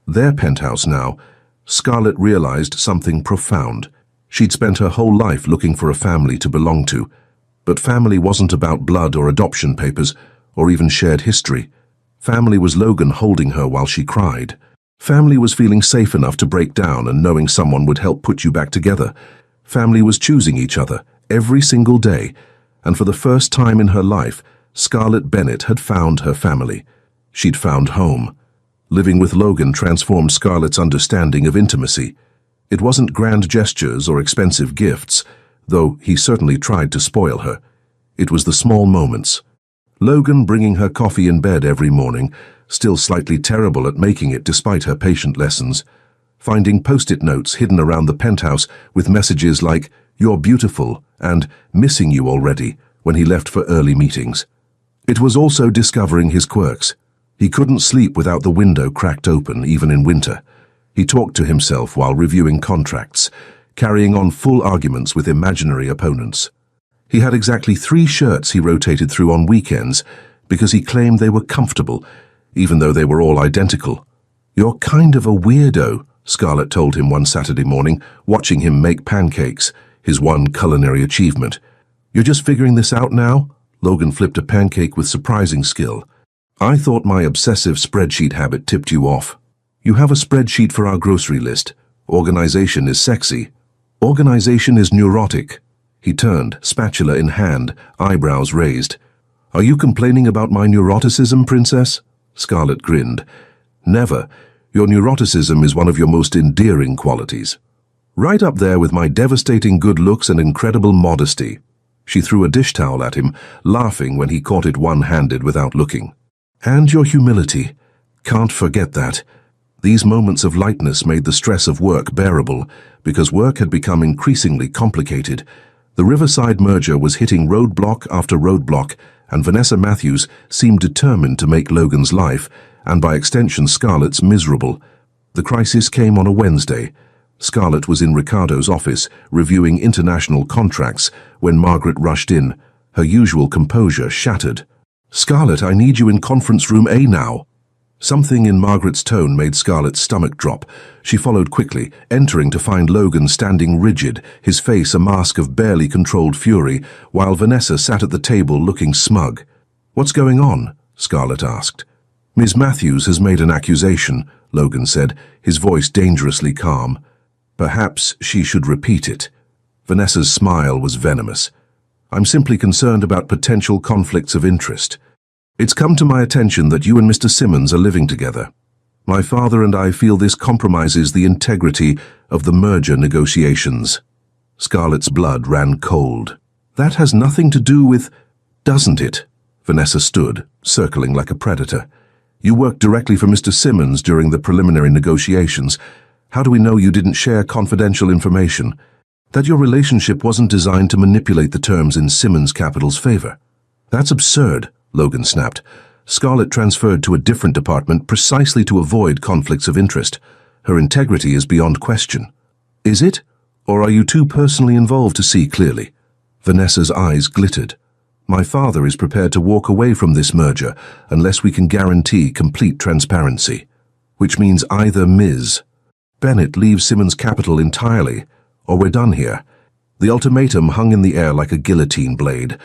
their penthouse now, Scarlett realized something profound. She'd spent her whole life looking for a family to belong to, but family wasn't about blood or adoption papers, or even shared history. Family was Logan holding her while she cried. Family was feeling safe enough to break down and knowing someone would help put you back together. Family was choosing each other every single day, and for the first time in her life, Scarlett Bennett had found her family. She'd found home. Living with Logan transformed Scarlett's understanding of intimacy. It wasn't grand gestures or expensive gifts, though he certainly tried to spoil her. It was the small moments. Logan bringing her coffee in bed every morning, still slightly terrible at making it despite her patient lessons. Finding post-it notes hidden around the penthouse with messages like, "You're beautiful," and "Missing you already," when he left for early meetings. It was also discovering his quirks. He couldn't sleep without the window cracked open, even in winter. He talked to himself while reviewing contracts, carrying on full arguments with imaginary opponents. He had exactly 3 shirts he rotated through on weekends because he claimed they were comfortable, even though they were all identical. "You're kind of a weirdo," Scarlett told him one Saturday morning, watching him make pancakes, his one culinary achievement. "You're just figuring this out now?" Logan flipped a pancake with surprising skill. "I thought my obsessive spreadsheet habit tipped you off. You have a spreadsheet for our grocery list. Organization is sexy. Organization is neurotic." He turned, spatula in hand, eyebrows raised. "Are you complaining about my neuroticism, Princess?" Scarlett grinned. "Never. Your neuroticism is one of your most endearing qualities. Right up there with my devastating good looks and incredible modesty." She threw a dish towel at him, laughing when he caught it one-handed without looking. "And your humility. Can't forget that." These moments of lightness made the stress of work bearable, because work had become increasingly complicated. The Riverside merger was hitting roadblock after roadblock, and Vanessa Matthews seemed determined to make Logan's life, and by extension Scarlett's, miserable. The crisis came on a Wednesday. Scarlett was in Ricardo's office, reviewing international contracts, when Margaret rushed in, her usual composure shattered. "Scarlett, I need you in conference room A now." Something in Margaret's tone made Scarlett's stomach drop. She followed quickly, entering to find Logan standing rigid, his face a mask of barely controlled fury, while Vanessa sat at the table looking smug. "What's going on?" Scarlett asked. "Ms. Matthews has made an accusation," Logan said, his voice dangerously calm. "Perhaps she should repeat it." Vanessa's smile was venomous. "I'm simply concerned about potential conflicts of interest. It's come to my attention that you and Mr. Simmons are living together. My father and I feel this compromises the integrity of the merger negotiations." Scarlett's blood ran cold. "That has nothing to do with—" "Doesn't it?" Vanessa stood, circling like a predator. You worked directly for Mr. Simmons during the preliminary negotiations. How do we know you didn't share confidential information? That your relationship wasn't designed to manipulate the terms in Simmons Capital's favor? That's absurd, Logan snapped. Scarlett transferred to a different department precisely to avoid conflicts of interest. Her integrity is beyond question. Is it? Or are you too personally involved to see clearly? Vanessa's eyes glittered. My father is prepared to walk away from this merger unless we can guarantee complete transparency. Which means either Ms. Bennett leaves Simmons Capital entirely, or we're done here. The ultimatum hung in the air like a guillotine blade.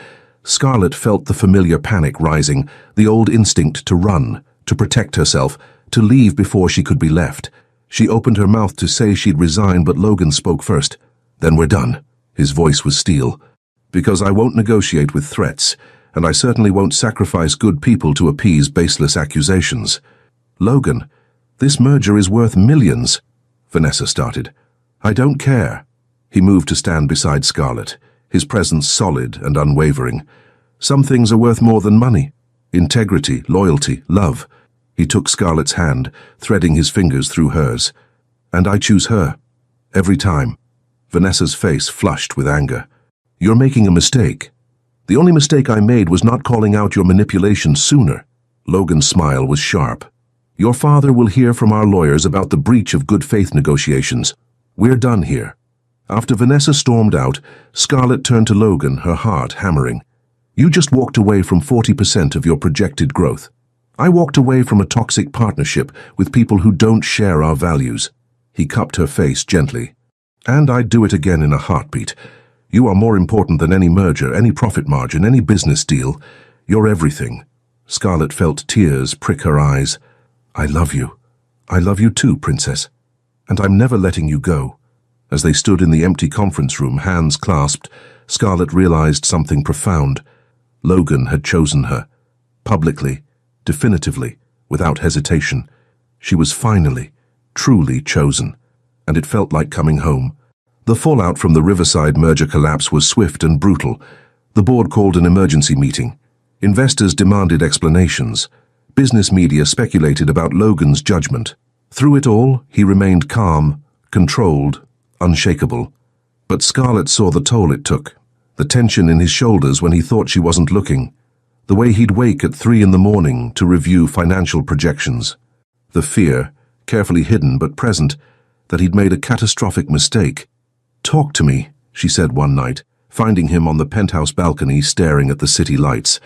Scarlett felt the familiar panic rising, the old instinct to run, to protect herself, to leave before she could be left. She opened her mouth to say she'd resign, but Logan spoke first. Then we're done. His voice was steel. Because I won't negotiate with threats, and I certainly won't sacrifice good people to appease baseless accusations. Logan, this merger is worth millions. Vanessa started. I don't care. He moved to stand beside Scarlett, his presence solid and unwavering. Some things are worth more than money. Integrity, loyalty, love. He took Scarlett's hand, threading his fingers through hers. And I choose her. Every time. Vanessa's face flushed with anger. You're making a mistake. The only mistake I made was not calling out your manipulation sooner. Logan's smile was sharp. Your father will hear from our lawyers about the breach of good faith negotiations. We're done here. After Vanessa stormed out, Scarlett turned to Logan, her heart hammering. You just walked away from 40% of your projected growth. I walked away from a toxic partnership with people who don't share our values. He cupped her face gently. And I'd do it again in a heartbeat. You are more important than any merger, any profit margin, any business deal. You're everything. Scarlett felt tears prick her eyes. I love you. I love you too, Princess. And I'm never letting you go. As they stood in the empty conference room, hands clasped, Scarlett realized something profound. Logan had chosen her. Publicly, definitively, without hesitation. She was finally, truly chosen. And it felt like coming home. The fallout from the Riverside merger collapse was swift and brutal. The board called an emergency meeting. Investors demanded explanations. Business media speculated about Logan's judgment. Through it all, he remained calm, controlled, unshakable. But Scarlett saw the toll it took. The tension in his shoulders when he thought she wasn't looking. The way he'd wake at 3 a.m. to review financial projections. The fear, carefully hidden but present, that he'd made a catastrophic mistake. Talk to me, she said one night, finding him on the penthouse balcony staring at the city lights.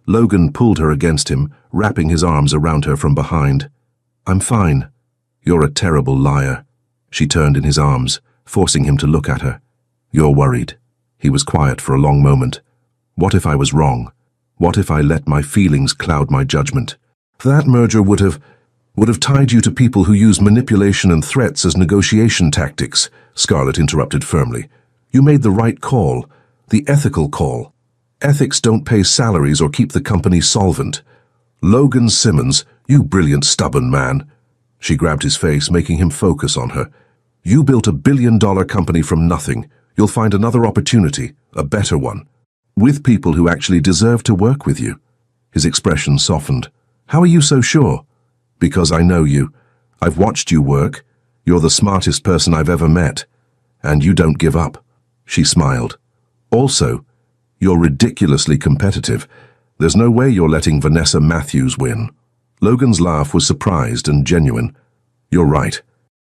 Logan pulled her against him, wrapping his arms around her from behind. I'm fine. You're a terrible liar. She turned in his arms, forcing him to look at her. You're worried. He was quiet for a long moment. What if I was wrong? What if I let my feelings cloud my judgment? That merger would have tied you to people who use manipulation and threats as negotiation tactics, Scarlett interrupted firmly. You made the right call, the ethical call. Ethics don't pay salaries or keep the company solvent. Logan Simmons, you brilliant stubborn man. She grabbed his face, making him focus on her. You built a billion-dollar company from nothing. You'll find another opportunity, a better one, with people who actually deserve to work with you. His expression softened. How are you so sure? Because I know you. I've watched you work. You're the smartest person I've ever met. And you don't give up. She smiled. Also, you're ridiculously competitive. There's no way you're letting Vanessa Matthews win. Logan's laugh was surprised and genuine. You're right.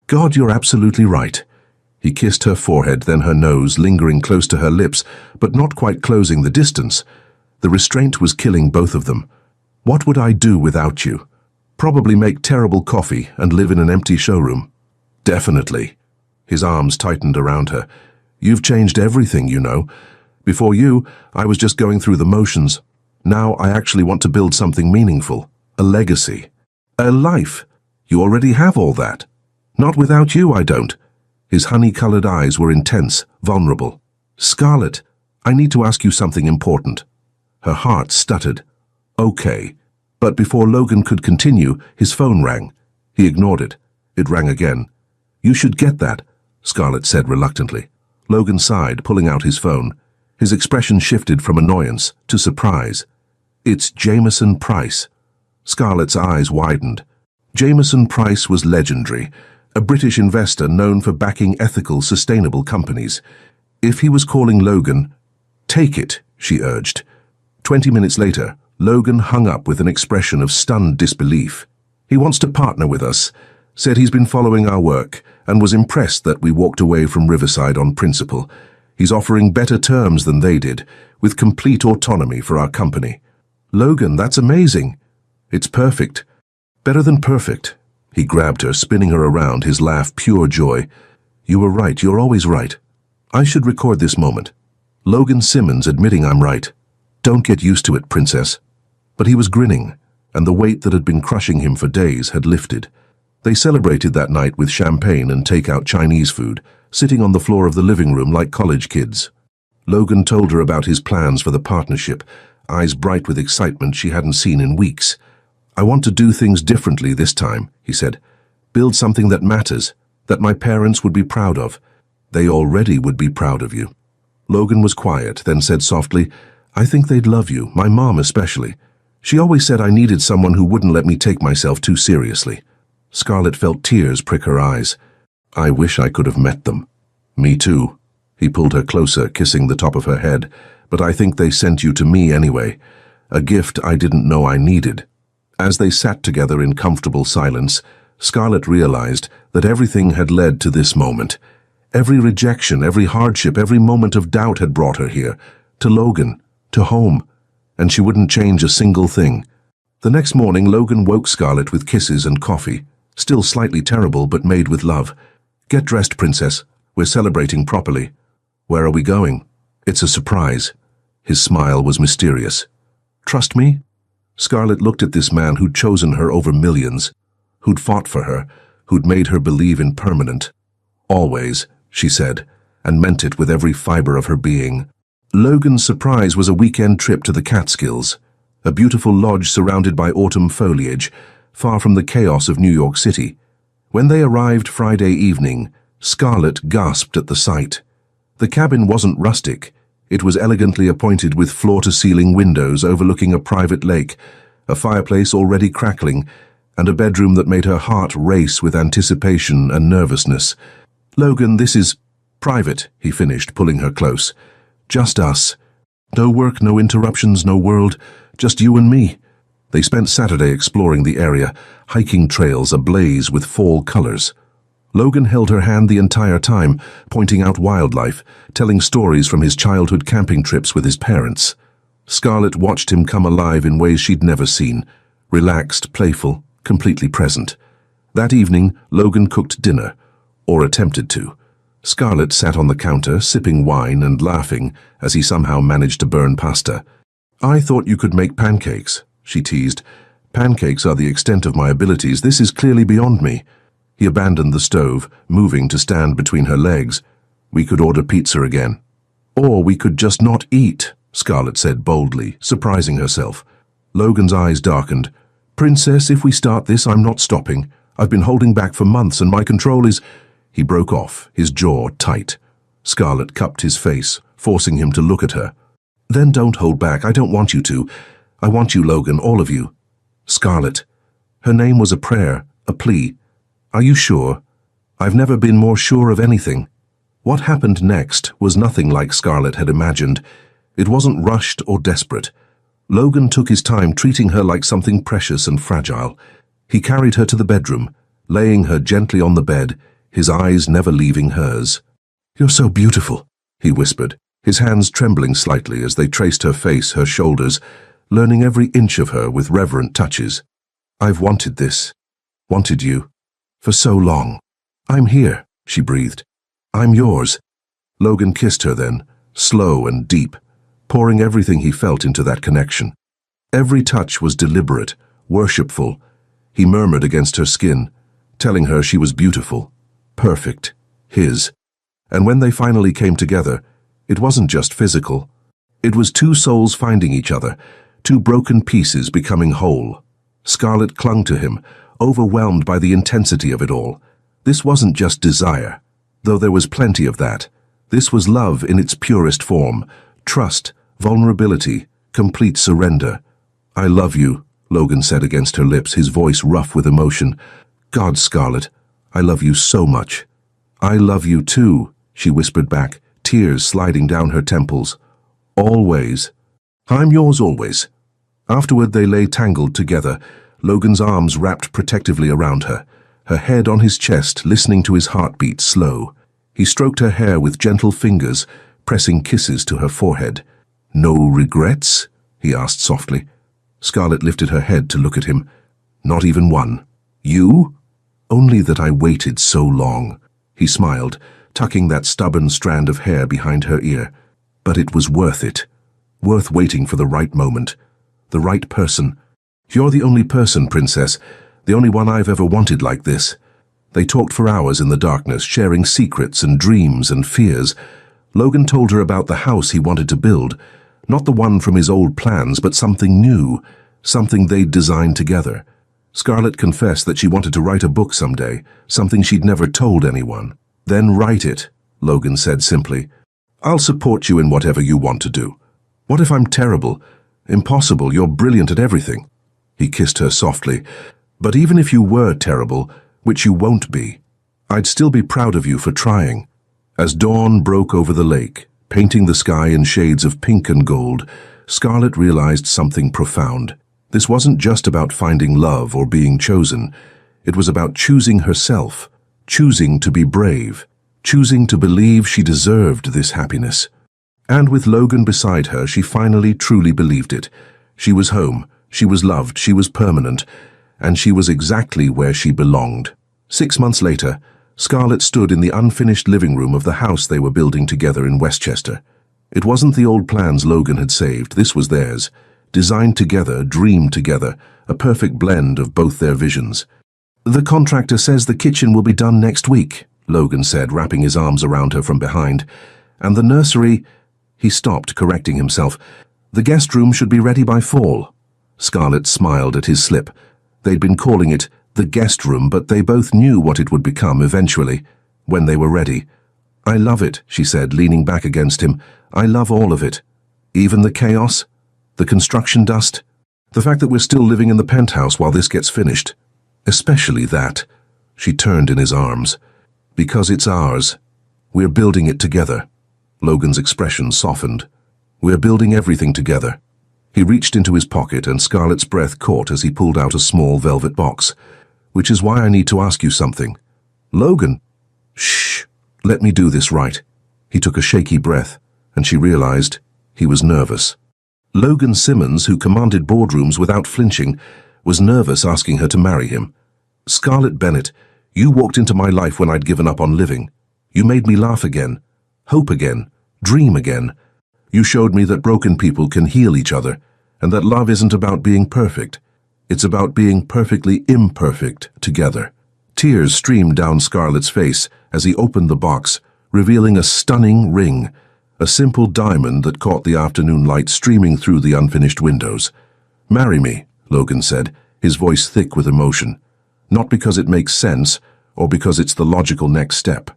God, you're absolutely right. He kissed her forehead, then her nose, lingering close to her lips, but not quite closing the distance. The restraint was killing both of them. What would I do without you? Probably make terrible coffee and live in an empty showroom. Definitely. His arms tightened around her. You've changed everything, you know. Before you, I was just going through the motions. Now I actually want to build something meaningful. A legacy. A life. You already have all that. Not without you, I don't. His honey-colored eyes were intense, vulnerable. Scarlett, I need to ask you something important. Her heart stuttered. Okay. But before Logan could continue, his phone rang. He ignored it. It rang again. You should get that, Scarlett said reluctantly. Logan sighed, pulling out his phone. His expression shifted from annoyance to surprise. It's Jameson Price. Scarlett's eyes widened. Jameson Price was legendary, a British investor known for backing ethical, sustainable companies. If he was calling Logan, "Take it," she urged. 20 minutes later, Logan hung up with an expression of stunned disbelief. "He wants to partner with us, said he's been following our work, and was impressed that we walked away from Riverside on principle. He's offering better terms than they did, with complete autonomy for our company." "Logan, that's amazing." "It's perfect. Better than perfect." He grabbed her, spinning her around, his laugh pure joy. "You were right. You're always right. I should record this moment. Logan Simmons admitting I'm right. Don't get used to it, princess." But he was grinning, and the weight that had been crushing him for days had lifted. They celebrated that night with champagne and take-out Chinese food, sitting on the floor of the living room like college kids. Logan told her about his plans for the partnership, eyes bright with excitement she hadn't seen in weeks. "I want to do things differently this time," he said. "Build something that matters, that my parents would be proud of." "They already would be proud of you." Logan was quiet, then said softly, "I think they'd love you, my mom especially. She always said I needed someone who wouldn't let me take myself too seriously." Scarlett felt tears prick her eyes. "I wish I could have met them." "Me too." He pulled her closer, kissing the top of her head. "But I think they sent you to me anyway. A gift I didn't know I needed." As they sat together in comfortable silence, Scarlett realized that everything had led to this moment. Every rejection, every hardship, every moment of doubt had brought her here, to Logan, to home, and she wouldn't change a single thing. The next morning, Logan woke Scarlett with kisses and coffee, still slightly terrible but made with love. "Get dressed, princess. We're celebrating properly." "Where are we going?" "It's a surprise." His smile was mysterious. "Trust me?" Scarlett looked at this man who'd chosen her over millions, who'd fought for her, who'd made her believe in permanent. "Always," she said, and meant it with every fiber of her being. Logan's surprise was a weekend trip to the Catskills, a beautiful lodge surrounded by autumn foliage, far from the chaos of New York City. When they arrived Friday evening, Scarlett gasped at the sight. The cabin wasn't rustic. It was elegantly appointed with floor-to-ceiling windows overlooking a private lake, a fireplace already crackling, and a bedroom that made her heart race with anticipation and nervousness. "Logan, this is private," he finished, pulling her close. "Just us. No work, no interruptions, no world, just you and me." They spent Saturday exploring the area, hiking trails ablaze with fall colors. Logan held her hand the entire time, pointing out wildlife, telling stories from his childhood camping trips with his parents. Scarlett watched him come alive in ways she'd never seen, relaxed, playful, completely present. That evening, Logan cooked dinner, or attempted to. Scarlett sat on the counter, sipping wine and laughing as he somehow managed to burn pasta. "I thought you could make pancakes," she teased. "Pancakes are the extent of my abilities. This is clearly beyond me." He abandoned the stove, moving to stand between her legs. "We could order pizza again." "Or we could just not eat," Scarlett said boldly, surprising herself. Logan's eyes darkened. "Princess, if we start this, I'm not stopping. I've been holding back for months and my control is—" He broke off, his jaw tight. Scarlett cupped his face, forcing him to look at her. "Then don't hold back. I don't want you to. I want you, Logan, all of you." "Scarlett." Her name was a prayer, a plea. "Are you sure?" "I've never been more sure of anything." What happened next was nothing like Scarlett had imagined. It wasn't rushed or desperate. Logan took his time, treating her like something precious and fragile. He carried her to the bedroom, laying her gently on the bed, his eyes never leaving hers. "You're so beautiful," he whispered, his hands trembling slightly as they traced her face, her shoulders, learning every inch of her with reverent touches. "I've wanted this, wanted you, for so long. I'm here," she breathed. "I'm yours." Logan kissed her then, slow and deep, pouring everything he felt into that connection. Every touch was deliberate, worshipful. He murmured against her skin, telling her she was beautiful, perfect, his. And when they finally came together, it wasn't just physical. It was two souls finding each other, two broken pieces becoming whole. Scarlett clung to him, overwhelmed by the intensity of it all. This wasn't just desire, though there was plenty of that. This was love in its purest form, trust, vulnerability, complete surrender. "I love you," Logan said against her lips, his voice rough with emotion. God, Scarlett, I love you so much. I love you too, she whispered back, tears sliding down her temples. Always. I'm yours always. Afterward they lay tangled together, Logan's arms wrapped protectively around her, her head on his chest, listening to his heartbeat slow. He stroked her hair with gentle fingers, pressing kisses to her forehead. No regrets? He asked softly. Scarlett lifted her head to look at him. Not even one. You? Only that I waited so long. He smiled, tucking that stubborn strand of hair behind her ear. But it was worth it. Worth waiting for the right moment. The right person. You're the only person, Princess. The only one I've ever wanted like this. They talked for hours in the darkness, sharing secrets and dreams and fears. Logan told her about the house he wanted to build. Not the one from his old plans, but something new. Something they'd designed together. Scarlett confessed that she wanted to write a book someday, something she'd never told anyone. Then write it, Logan said simply. I'll support you in whatever you want to do. What if I'm terrible? Impossible, you're brilliant at everything. He kissed her softly. But even if you were terrible, which you won't be, I'd still be proud of you for trying. As dawn broke over the lake, painting the sky in shades of pink and gold, Scarlett realized something profound. This wasn't just about finding love or being chosen. It was about choosing herself, choosing to be brave, choosing to believe she deserved this happiness. And with Logan beside her, she finally truly believed it. She was home, she was loved, she was permanent, and she was exactly where she belonged. 6 months later, Scarlett stood in the unfinished living room of the house they were building together in Westchester. It wasn't the old plans Logan had saved, this was theirs. Designed together, dreamed together, a perfect blend of both their visions. The contractor says the kitchen will be done next week, Logan said, wrapping his arms around her from behind. And the nursery... He stopped, correcting himself. The guest room should be ready by fall. Scarlett smiled at his slip. They'd been calling it the guest room, but they both knew what it would become eventually, when they were ready. I love it, she said, leaning back against him. I love all of it. Even the chaos, the construction dust, the fact that we're still living in the penthouse while this gets finished. Especially that. She turned in his arms. Because it's ours. We're building it together. Logan's expression softened. We're building everything together. He reached into his pocket and Scarlett's breath caught as he pulled out a small velvet box. Which is why I need to ask you something. Logan! Shh! Let me do this right. He took a shaky breath, and she realized he was nervous. Logan Simmons, who commanded boardrooms without flinching, was nervous asking her to marry him. Scarlett Bennett, you walked into my life when I'd given up on living. You made me laugh again, hope again, dream again. You showed me that broken people can heal each other, and that love isn't about being perfect. It's about being perfectly imperfect together. Tears streamed down Scarlett's face as he opened the box, revealing a stunning ring, a simple diamond that caught the afternoon light streaming through the unfinished windows. Marry me, Logan said, his voice thick with emotion. Not because it makes sense, or because it's the logical next step.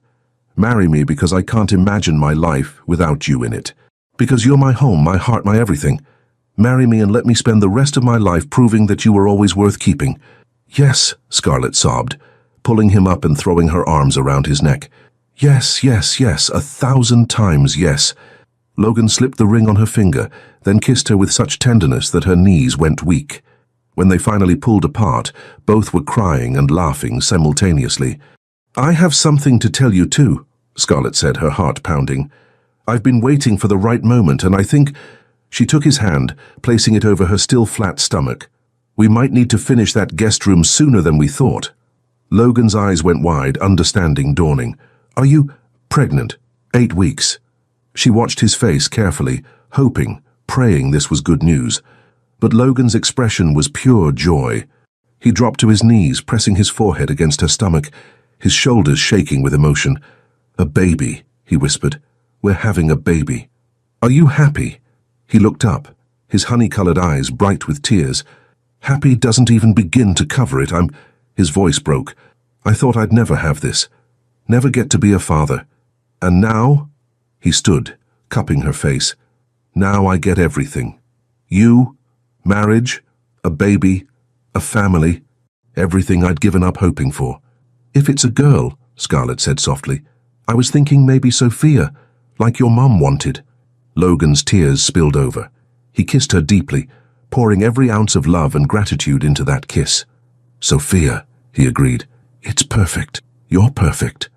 Marry me because I can't imagine my life without you in it. Because you're my home, my heart, my everything. Marry me and let me spend the rest of my life proving that you were always worth keeping. Yes, Scarlett sobbed, pulling him up and throwing her arms around his neck. Yes, yes, yes, 1,000 times yes. Logan slipped the ring on her finger, then kissed her with such tenderness that her knees went weak. When they finally pulled apart, both were crying and laughing simultaneously. I have something to tell you too, Scarlett said, her heart pounding. I've been waiting for the right moment, and I think... She took his hand, placing it over her still flat stomach. We might need to finish that guest room sooner than we thought. Logan's eyes went wide, understanding dawning. Are you pregnant? 8 weeks. She watched his face carefully, hoping, praying this was good news. But Logan's expression was pure joy. He dropped to his knees, pressing his forehead against her stomach, his shoulders shaking with emotion. A baby, he whispered. We're having a baby. Are you happy? He looked up, his honey-colored eyes bright with tears. Happy doesn't even begin to cover it. His voice broke. I thought I'd never have this. Never get to be a father. And now? He stood, cupping her face. Now I get everything. You, marriage, A baby, a family, everything I'd given up hoping for. If it's a girl, Scarlett said softly, I was thinking maybe Sophia, like your mum wanted. Logan's tears spilled over. He kissed her deeply, pouring every ounce of love and gratitude into that kiss. Sophia, he agreed. It's perfect. You're perfect.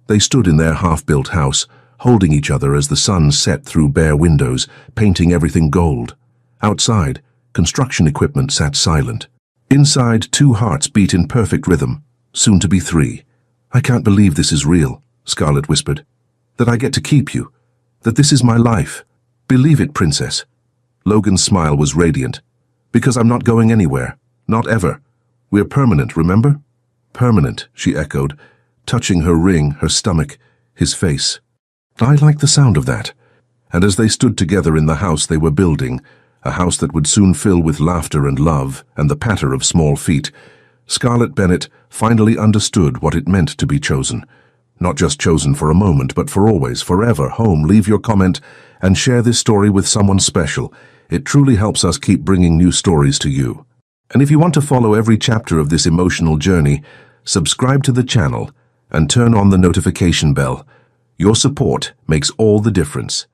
They stood in their half-built house, holding each other as the sun set through bare windows, painting everything gold. Outside, construction equipment sat silent. Inside, two hearts beat in perfect rhythm, soon to be three. I can't believe this is real, Scarlett whispered. That I get to keep you. That this is my life. Believe it, princess. Logan's smile was radiant. Because I'm not going anywhere. Not ever. We're permanent, remember? Permanent, she echoed, touching her ring, her stomach, his face. I like the sound of that. And as they stood together in the house they were building, a house that would soon fill with laughter and love and the patter of small feet, Scarlett Bennett finally understood what it meant to be chosen. Not just chosen for a moment, but for always, forever. Home, leave your comment and share this story with someone special. It truly helps us keep bringing new stories to you. And if you want to follow every chapter of this emotional journey, subscribe to the channel and turn on the notification bell. Your support makes all the difference.